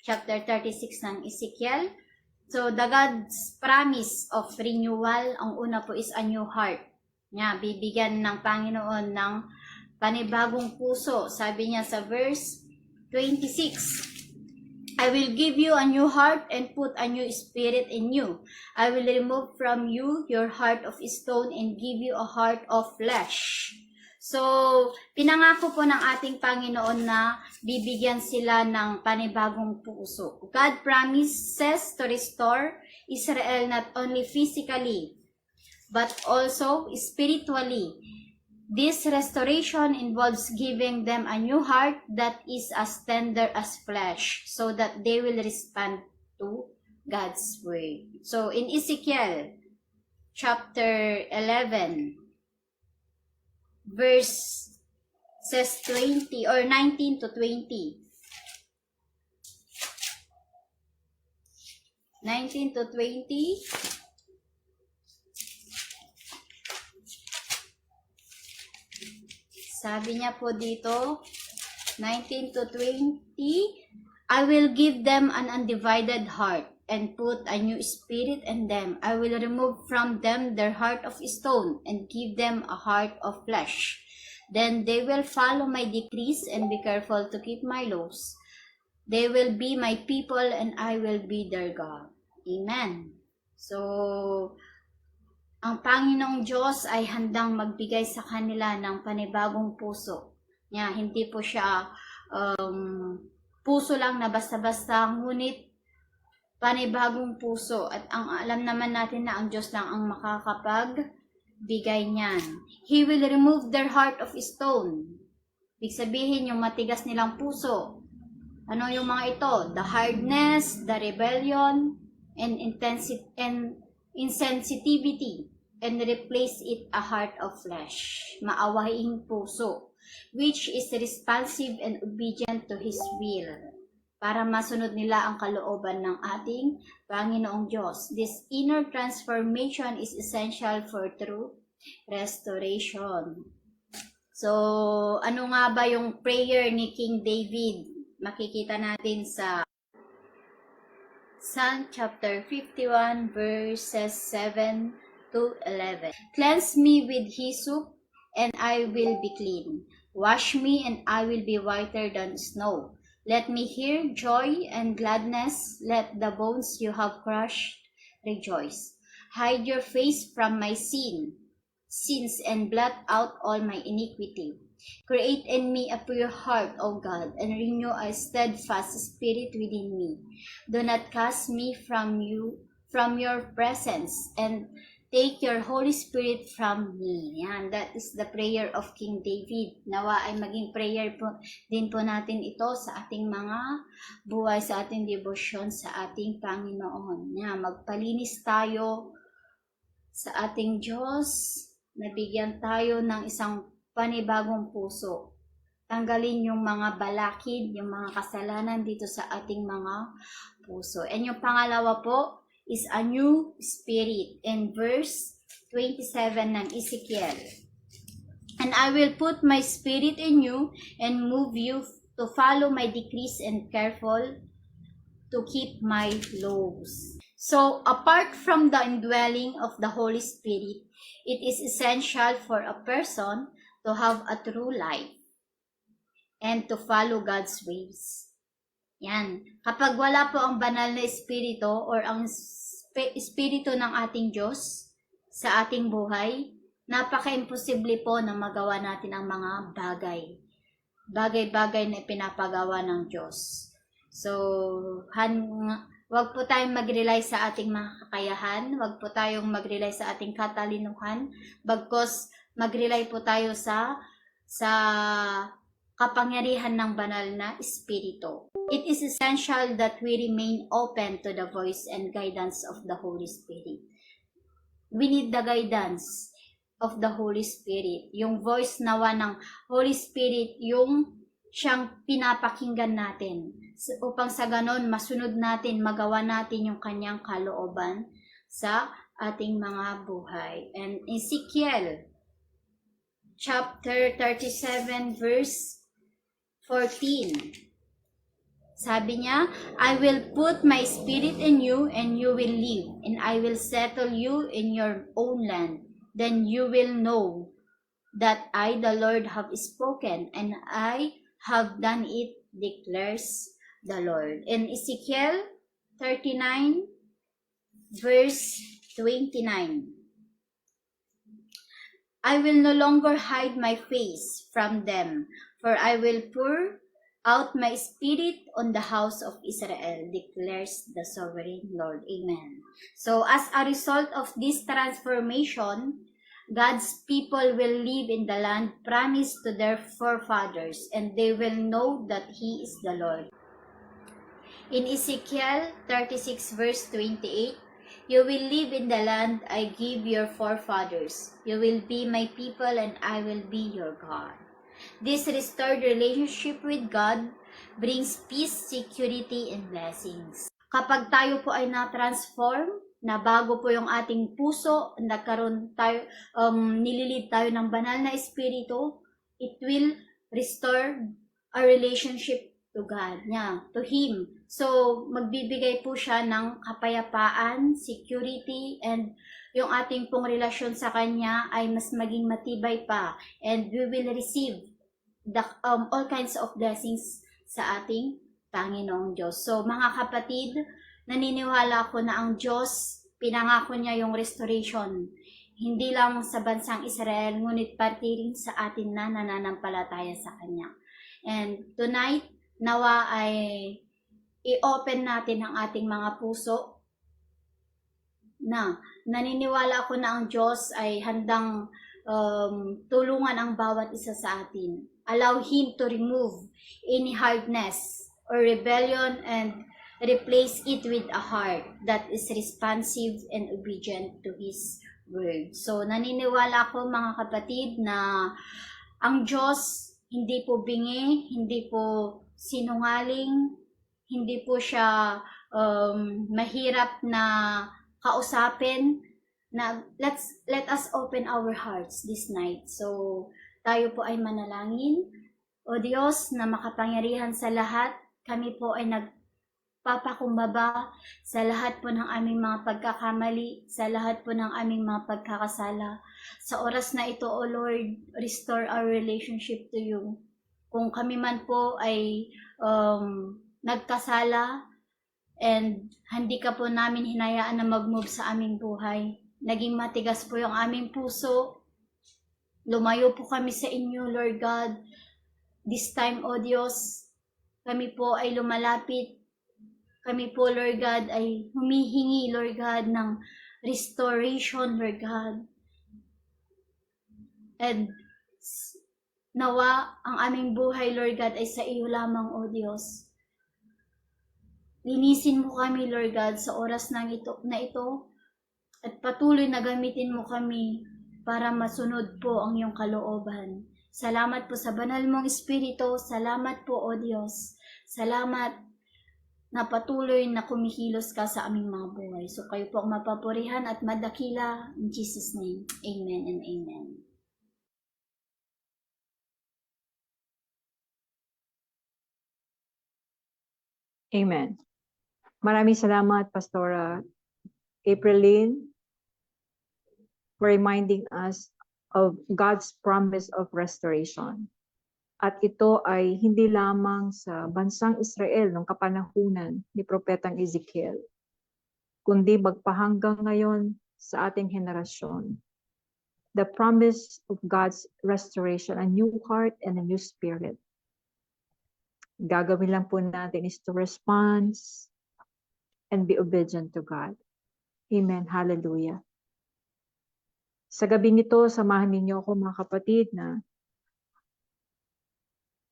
chapter 36 ng Ezekiel. So, the God's promise of renewal, ang una po is a new heart. Bibigyan ng Panginoon ng panibagong puso. Sabi niya sa verse 26, I will give you a new heart and put a new spirit in you. I will remove from you your heart of stone and give you a heart of flesh. So, pinangako po ng ating Panginoon na bibigyan sila ng panibagong puso. God promises to restore Israel not only physically, but also spiritually. This restoration involves giving them a new heart that is as tender as flesh, so that they will respond to God's word. So in Ezekiel chapter 11, verses 20 or 19 to 20. 19 to 20. Sabi niya po dito, 19 to 20, I will give them an undivided heart and put a new spirit in them. I will remove from them their heart of stone and give them a heart of flesh. Then they will follow my decrees and be careful to keep my laws. They will be my people and I will be their God. Amen. So, ang Panginoong Diyos ay handang magbigay sa kanila ng panibagong puso. Hindi po siya puso lang na basta-basta, ngunit panibagong puso. At ang alam naman natin na ang Diyos lang ang makakapagbigay niyan. He will remove their heart of stone. Ibig sabihin yung matigas nilang puso. Ano yung mga ito? The hardness, the rebellion, and insensitivity, and replace it a heart of flesh, maawaing puso, which is responsive and obedient to His will, para masunod nila ang kalooban ng ating Panginoong Diyos. This inner transformation is essential for true restoration. So, ano nga ba yung prayer ni King David? Makikita natin sa Psalm chapter 51 verses 7 to 11. Cleanse me with hyssop, and I will be clean. Wash me, and I will be whiter than snow. Let me hear joy and gladness. Let the bones you have crushed rejoice. Hide your face from my sins, and blot out all my iniquity. Create in me a pure heart, O God, and renew a steadfast spirit within me. Do not cast me from your presence, and take your Holy Spirit from me. Yan, that is the prayer of King David. Nawa ay maging prayer po din po natin ito sa ating mga buhay, sa ating devotion sa ating Panginoon. Yan, magpalinis tayo sa ating Diyos, nabigyan tayo ng isang panibagong puso. Tanggalin yung mga balakid, yung mga kasalanan dito sa ating mga puso. And yung pangalawa po is a new spirit in verse 27 ng Ezekiel. And I will put my spirit in you and move you to follow my decrees and careful to keep my laws. So, apart from the indwelling of the Holy Spirit, it is essential for a person to have a true life and to follow God's ways. Yan. Kapag wala po ang banal na espiritu or ang espiritu ng ating Diyos sa ating buhay, napaka-imposible po na magawa natin ang mga bagay-bagay na pinapagawa ng Diyos. So, wag po tayong mag-rely sa ating mga kakayahan, wag po tayong mag-rely sa ating katalinuhan, bagkos mag-rely po tayo sa kapangyarihan ng banal na espiritu. It is essential that we remain open to the voice and guidance of the Holy Spirit. We need the guidance of the Holy Spirit. Yung voice nawa ng Holy Spirit, yung siyang pinapakinggan natin upang sa ganon masunod natin, magawa natin yung kanyang kalooban sa ating mga buhay. And Ezekiel chapter 37 verse 14. Sabi niya, I will put my spirit in you and you will live, and I will settle you in your own land. Then you will know that I, the Lord, have spoken, and I have done it, declares the Lord. In Ezekiel 39 verse 29. I will no longer hide my face from them, for I will pour out my spirit on the house of Israel, declares the sovereign Lord. Amen. So as a result of this transformation, God's people will live in the land promised to their forefathers, and they will know that He is the Lord. In Ezekiel 36 verse 28, you will live in the land I give your forefathers. You will be my people, and I will be your God. This restored relationship with God brings peace, security, and blessings. Kapag tayo po ay na-transform, na bago po yung ating puso, nagkaroon tayo, nililid tayo ng banal na espiritu, it will restore our relationship to God, to Him. So, magbibigay po siya ng kapayapaan, security, and yung ating pong relasyon sa Kanya ay mas maging matibay pa. And we will receive all kinds of blessings sa ating Panginoong Diyos. So, mga kapatid, naniniwala ako na ang Diyos, pinangako niya yung restoration. Hindi lang sa bansang Israel, ngunit pati rin sa atin na nananampalataya sa Kanya. And tonight, nawa ay i-open natin ang ating mga puso na naniniwala ako na ang Diyos ay handang tulungan ang bawat isa sa atin. Allow Him to remove any hardness or rebellion and replace it with a heart that is responsive and obedient to His word. So, naniniwala ako mga kapatid na ang Diyos hindi po bingi, hindi po sinungaling, hindi po siya mahirap na kausapin. Na let us open our hearts this night. So, tayo po ay manalangin. O Diyos na makapangyarihan sa lahat, kami po ay papakumbaba sa lahat po ng aming mga pagkakamali, sa lahat po ng aming mga pagkakasala. Sa oras na ito, O Lord, restore our relationship to you. Kung kami man po ay nagkasala and hindi ka po namin hinayaan na mag-move sa aming buhay, naging matigas po yung aming puso, lumayo po kami sa inyo, Lord God. This time, O Diyos, kami po ay lumalapit. Kami po, Lord God, ay humihingi, Lord God, ng restoration, Lord God. And nawa ang aming buhay, Lord God, ay sa iyo lamang, O Diyos. Linisin mo kami, Lord God, sa oras na ito at patuloy na gamitin mo kami para masunod po ang iyong kalooban. Salamat po sa banal mong Espiritu. Salamat po, O Diyos. Salamat na patuloy na kumikilos ka sa aming mga buhay. So kayo po ang mapapurihan at madakila. In Jesus' name, amen and amen. Amen. Maraming salamat, Pastora Aprilyn, for reminding us of God's promise of restoration. At ito ay hindi lamang sa bansang Israel noong kapanahunan ni Propetang Ezekiel, kundi magpahanggang ngayon sa ating henerasyon. The promise of God's restoration, a new heart and a new spirit. Gagawin lang po natin is to respond and be obedient to God. Amen. Hallelujah. Sa gabing ito, samahan ninyo ako mga kapatid na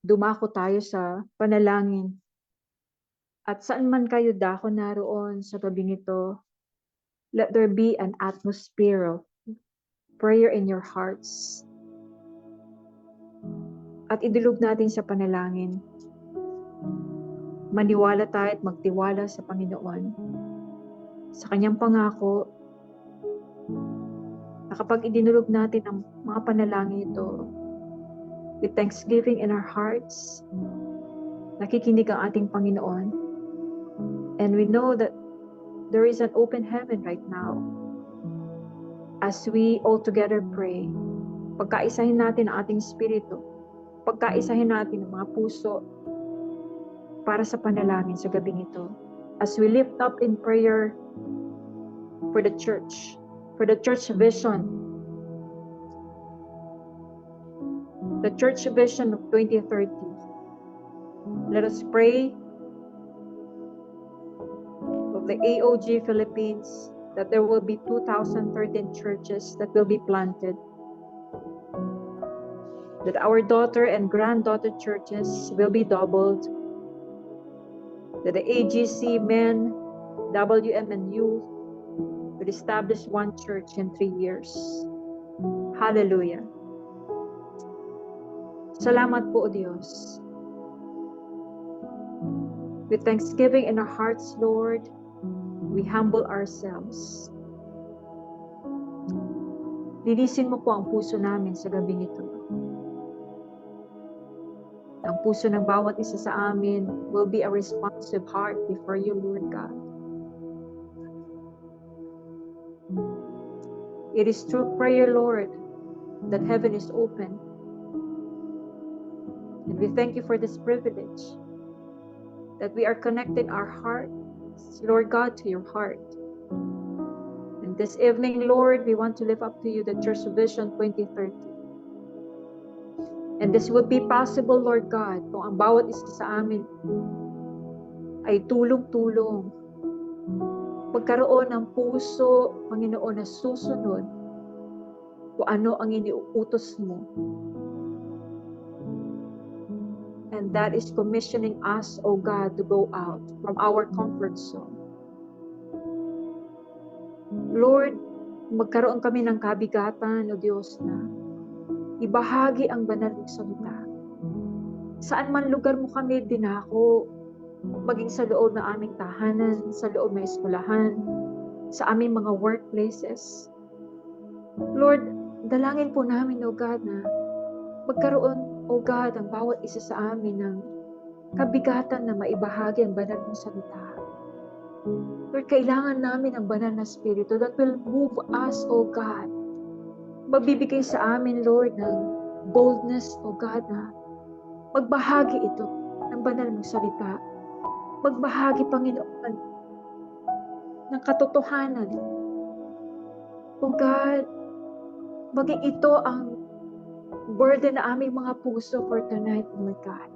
dumako tayo sa panalangin. At saan man kayo dako naroon sa gabing ito, let there be an atmosphere of prayer in your hearts. At idulog natin sa panalangin. Maniwala tayo at magtiwala sa Panginoon. Sa kanyang pangako, na kapag idinulog natin ang mga panalangin ito, with thanksgiving in our hearts, nakikinig ang ating Panginoon. And we know that there is an open heaven right now. As we all together pray, pagkaisahin natin ang ating spirito, pagkaisahin natin ang mga puso para sa panalangin sa gabing ito. As we lift up in prayer for the church vision, the church vision of 2030. Let us pray of the AOG Philippines, that there will be 2013 churches that will be planted, that our daughter and granddaughter churches will be doubled, that the AGC men, WM and youth will establish one church in 3 years. Hallelujah. Salamat po, O Diyos. With thanksgiving in our hearts, Lord, we humble ourselves. Linisin mo po ang puso namin sa gabing ito. Ang puso ng bawat isa sa amin will be a responsive heart before you, Lord God. It is through prayer, Lord, that heaven is open. And we thank you for this privilege that we are connecting our hearts, Lord God, to your heart. And this evening, Lord, we want to lift up to you the Church Vision 2030. And this would be possible, Lord God, kung ang bawat isa sa amin ay tulong-tulong. Pagkaroon ng puso, Panginoon, na susunod kung ano ang iniuutos mo. And that is commissioning us, O God, to go out from our comfort zone. Lord, magkaroon kami ng kabigatan, O Diyos, na ibahagi ang banal mong salita. Saan man lugar mo kami dinako, maging sa loob ng aming tahanan, sa loob ng eskwelahan, sa aming mga workplaces. Lord, dalangin po namin, O God, na magkaroon, O God, ang bawat isa sa amin ng kabigatan na maibahagi ang banal mong salita. Lord, kailangan namin ang banal na Espiritu that will move us, O God. Magbibigay sa amin, Lord, ng boldness, O God, na magbahagi ito ng banal mong salita. Magbahagi, Panginoon, ng katotohanan. O God, maging ito ang burden na aming mga puso for tonight, Lord God.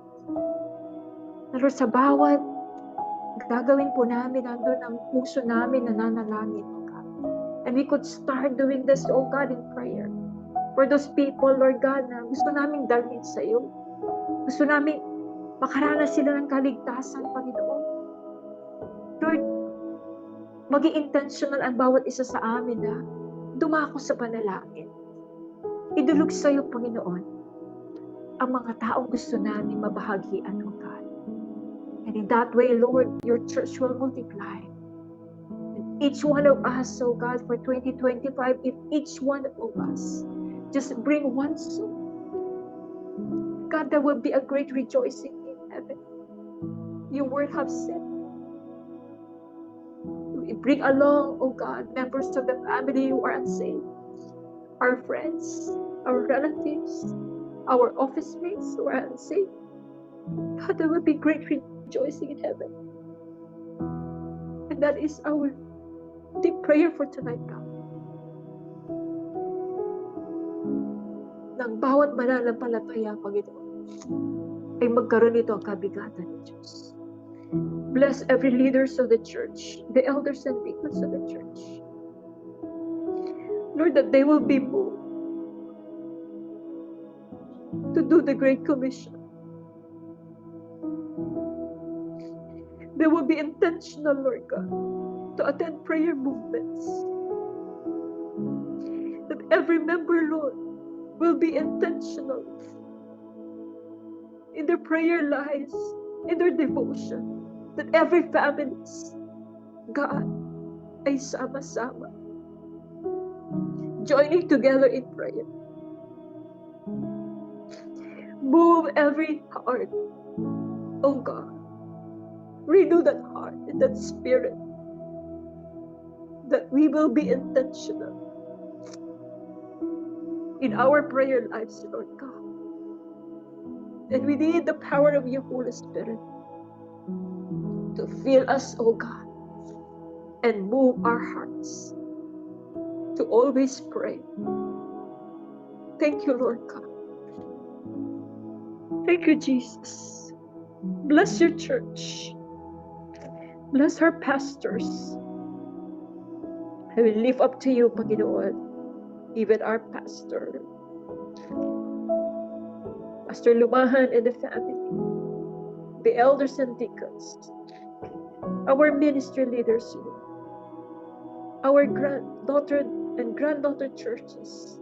Lord, sa bawat gagawin po namin, nandun ang puso namin na nanalangin, O God. And we could start doing this, O God, in prayer. For those people, Lord God, na gusto naming dalhin sa iyo. Gusto naming makaranas sila ng kaligtasan, Panginoon. Lord, maging intentional ang bawat isa sa amin na dumako sa panalangin. Idulog sa iyo, Panginoon, ang mga taong gusto namin mabahagian, O God. And in that way, Lord, your church will multiply. And each one of us, oh God, for 2025, if each one of us just bring one soul, God, there will be a great rejoicing in heaven. Your word have said. We bring along, oh God, members of the family who are unsaved, our friends, our relatives, our office mates who are unsaved. God, there will be great rejoicing in heaven. And that is our deep prayer for tonight, God. Nang bawat mananampalataya, Panginoon, ay magkaroon ito ang kabigatan ng Diyos. Bless every leaders of the church, the elders and deacons of the church. Lord, that they will be moved to do the Great Commission. They will be intentional, Lord God, to attend prayer movements. That every member, Lord, will be intentional in their prayer lives, in their devotion. That every family, God, ay sama-sama, joining together in prayer. Move every heart, oh God. Renew that heart and that spirit, that we will be intentional in our prayer lives, Lord God. And we need the power of your Holy Spirit to fill us, oh God, and move our hearts to always pray. Thank you, Lord God. Thank you, Jesus. Bless your church. Bless our pastors. I will lift up to you, Panginoon, even our pastor, Pastor Lumahan and the family, the elders and deacons, our ministry leaders, our granddaughter and granddaughter churches.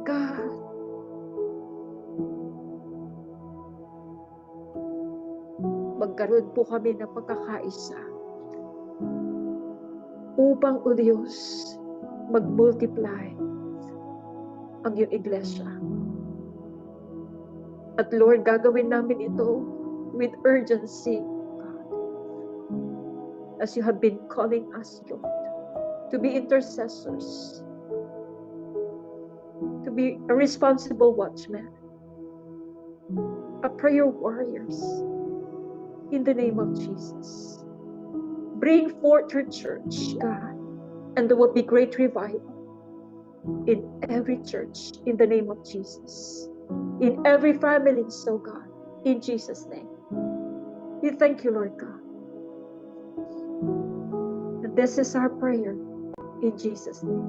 God, magkaroon po kami ng pagkakaisa upang, O Diyos, mag-multiply ang iyong iglesia. At Lord, gagawin namin ito with urgency, God, as you have been calling us, Lord, to be intercessors, to be a responsible watchman, a prayer warriors, in the name of Jesus. Bring forth your church, God, and there will be great revival in every church in the name of Jesus. In every family, so God, in Jesus' name. We thank you, Lord God. And this is our prayer in Jesus' name.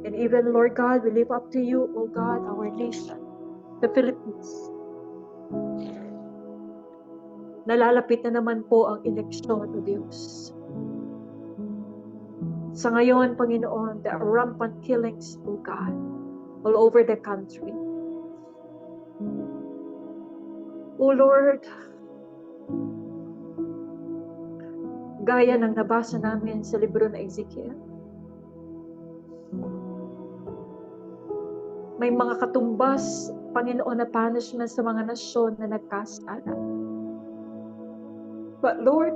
And even, Lord God, we lift up to you, O God, our nation, the Philippines. Nalalapit na naman po ang eleksyon, O Diyos. Sa ngayon, Panginoon, there are rampant killings, O God, all over the country. O Lord, gaya ng nabasa namin sa libro ng Ezekiel, may mga katumbas Panginoon, na punishment sa mga nasyon na nagkasala. But Lord,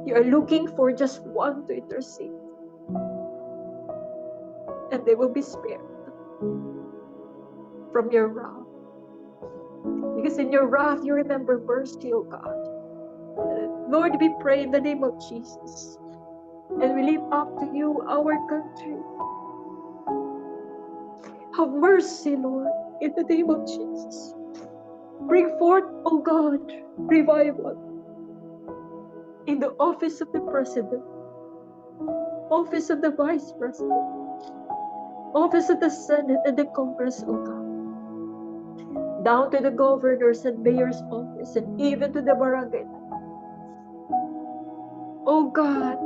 you are looking for just one to intercede. And they will be spared from your wrath. Because in your wrath, you remember mercy, O God. Lord, we pray in the name of Jesus. And we lift up to you our country. Have mercy, Lord, in the name of Jesus. Bring forth, O God, revival in the office of the President, office of the Vice President, office of the Senate and the Congress, O God, down to the governors and mayor's office and even to the barangay. O God,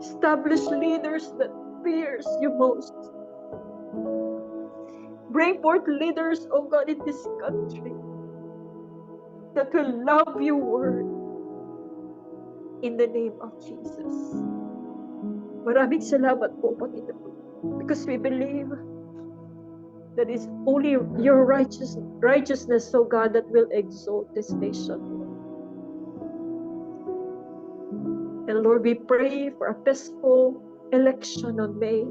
establish leaders that fears you most. Bring forth leaders, O God, in this country that will love your word in the name of Jesus. Maraming salamat po, Panginoon, because we believe that it's only your righteousness, O God, that will exalt this nation. And Lord, we pray for a peaceful election on May.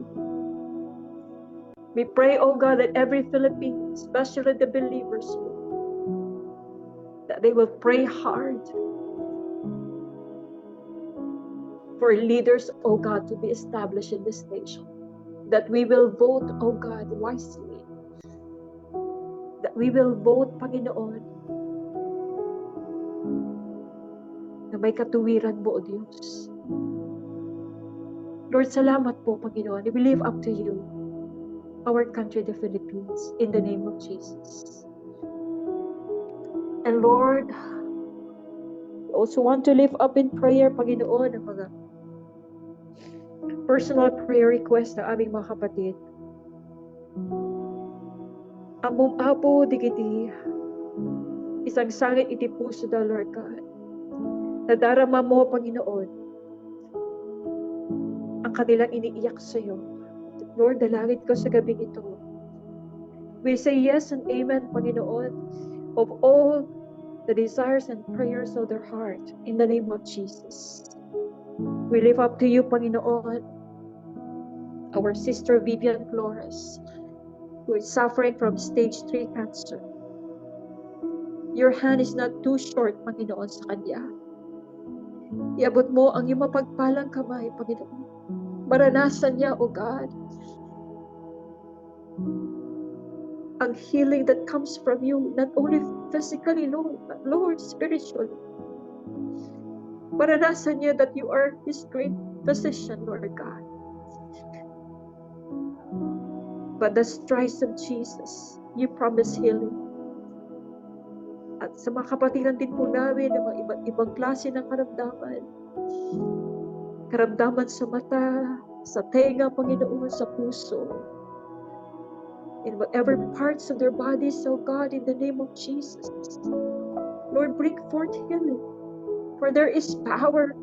We pray, O God, that every Filipino, especially the believers, that they will pray hard for leaders, O God, to be established in this nation. That we will vote, O God, wisely. That we will vote, Panginoon, na may katuwiran mo, O Diyos. Lord, salamat po, Panginoon. We live up to you, our country, the Philippines, in the name of Jesus. And Lord, we also want to lift up in prayer, Panginoon, ang mga personal prayer request ng aming mga kapatid. Among apo digiti, isang sangit iti puso da, Lord God. Nadarama mo, Panginoon, ang kanilang iniiyak sa iyo. Lord, dalangin ko sa gabing ito. We say yes and amen, Panginoon, of all the desires and prayers of their heart in the name of Jesus. We lift up to you, Panginoon, our sister Vivian Flores, who is suffering from stage 3 cancer. Your hand is not too short, Panginoon, sa kanya. Iabot mo ang iyong mapagpalang kamay, Panginoon. Maranasan niya, O God, ang healing that comes from you, not only physically, Lord, but Lord, spiritually. Maranasan niya that you are His great physician, Lord God. But the stripes of Jesus, you promise healing. At sa mga kapatiran din po namin ng mga iba't ibang klase ng karamdaman. Karamdaman sa mata, sa tenga, Panginoon, sa puso. In whatever parts of their bodies, oh God, in the name of Jesus. Lord, bring forth healing. For there is power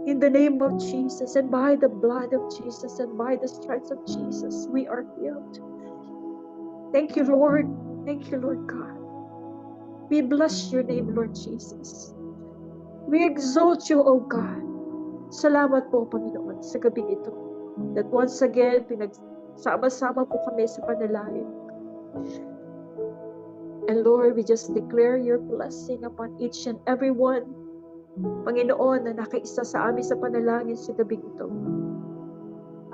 in the name of Jesus, and by the blood of Jesus, and by the stripes of Jesus, we are healed. Thank you, Lord. Thank you, Lord God. We bless your name, Lord Jesus. We exalt you, O God. Salamat po, Panginoon, sa gabing ito. That once again, pinagsama-sama po kami sa panalangin. And Lord, we just declare your blessing upon each and every one, Panginoon, na nakaisa sa amin sa panalangin sa gabing ito.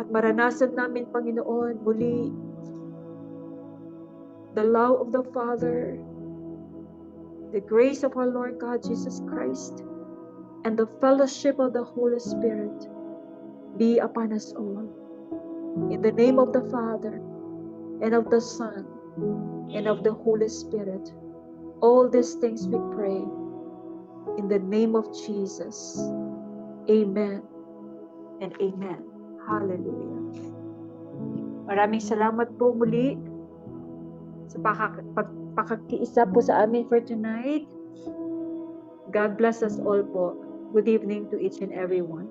At maranasan namin, Panginoon, muli the love of the Father, the grace of our Lord God Jesus Christ, and the fellowship of the Holy Spirit be upon us all. In the name of the Father, and of the Son, and of the Holy Spirit, all these things we pray in the name of Jesus. Amen and amen. Hallelujah. Maraming salamat po muli sa pagkakakiisa po sa amin for tonight. God bless us all po. Good evening to each and every one.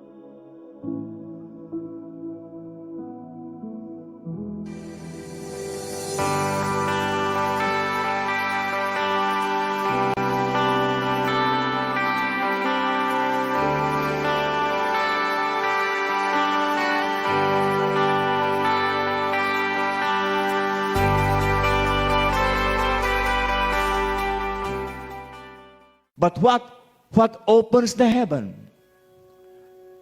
But what opens the heaven?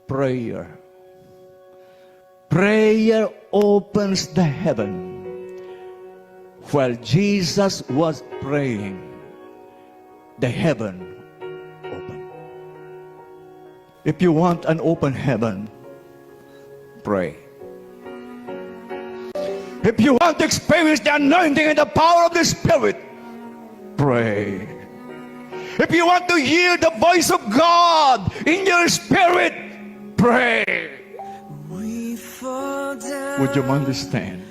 Prayer. Prayer opens the heaven. While Jesus was praying, the heaven opened. If you want an open heaven, pray. If you want to experience the anointing and the power of the Spirit, pray. If you want to hear the voice of God in your spirit, pray. Would you mind to stand?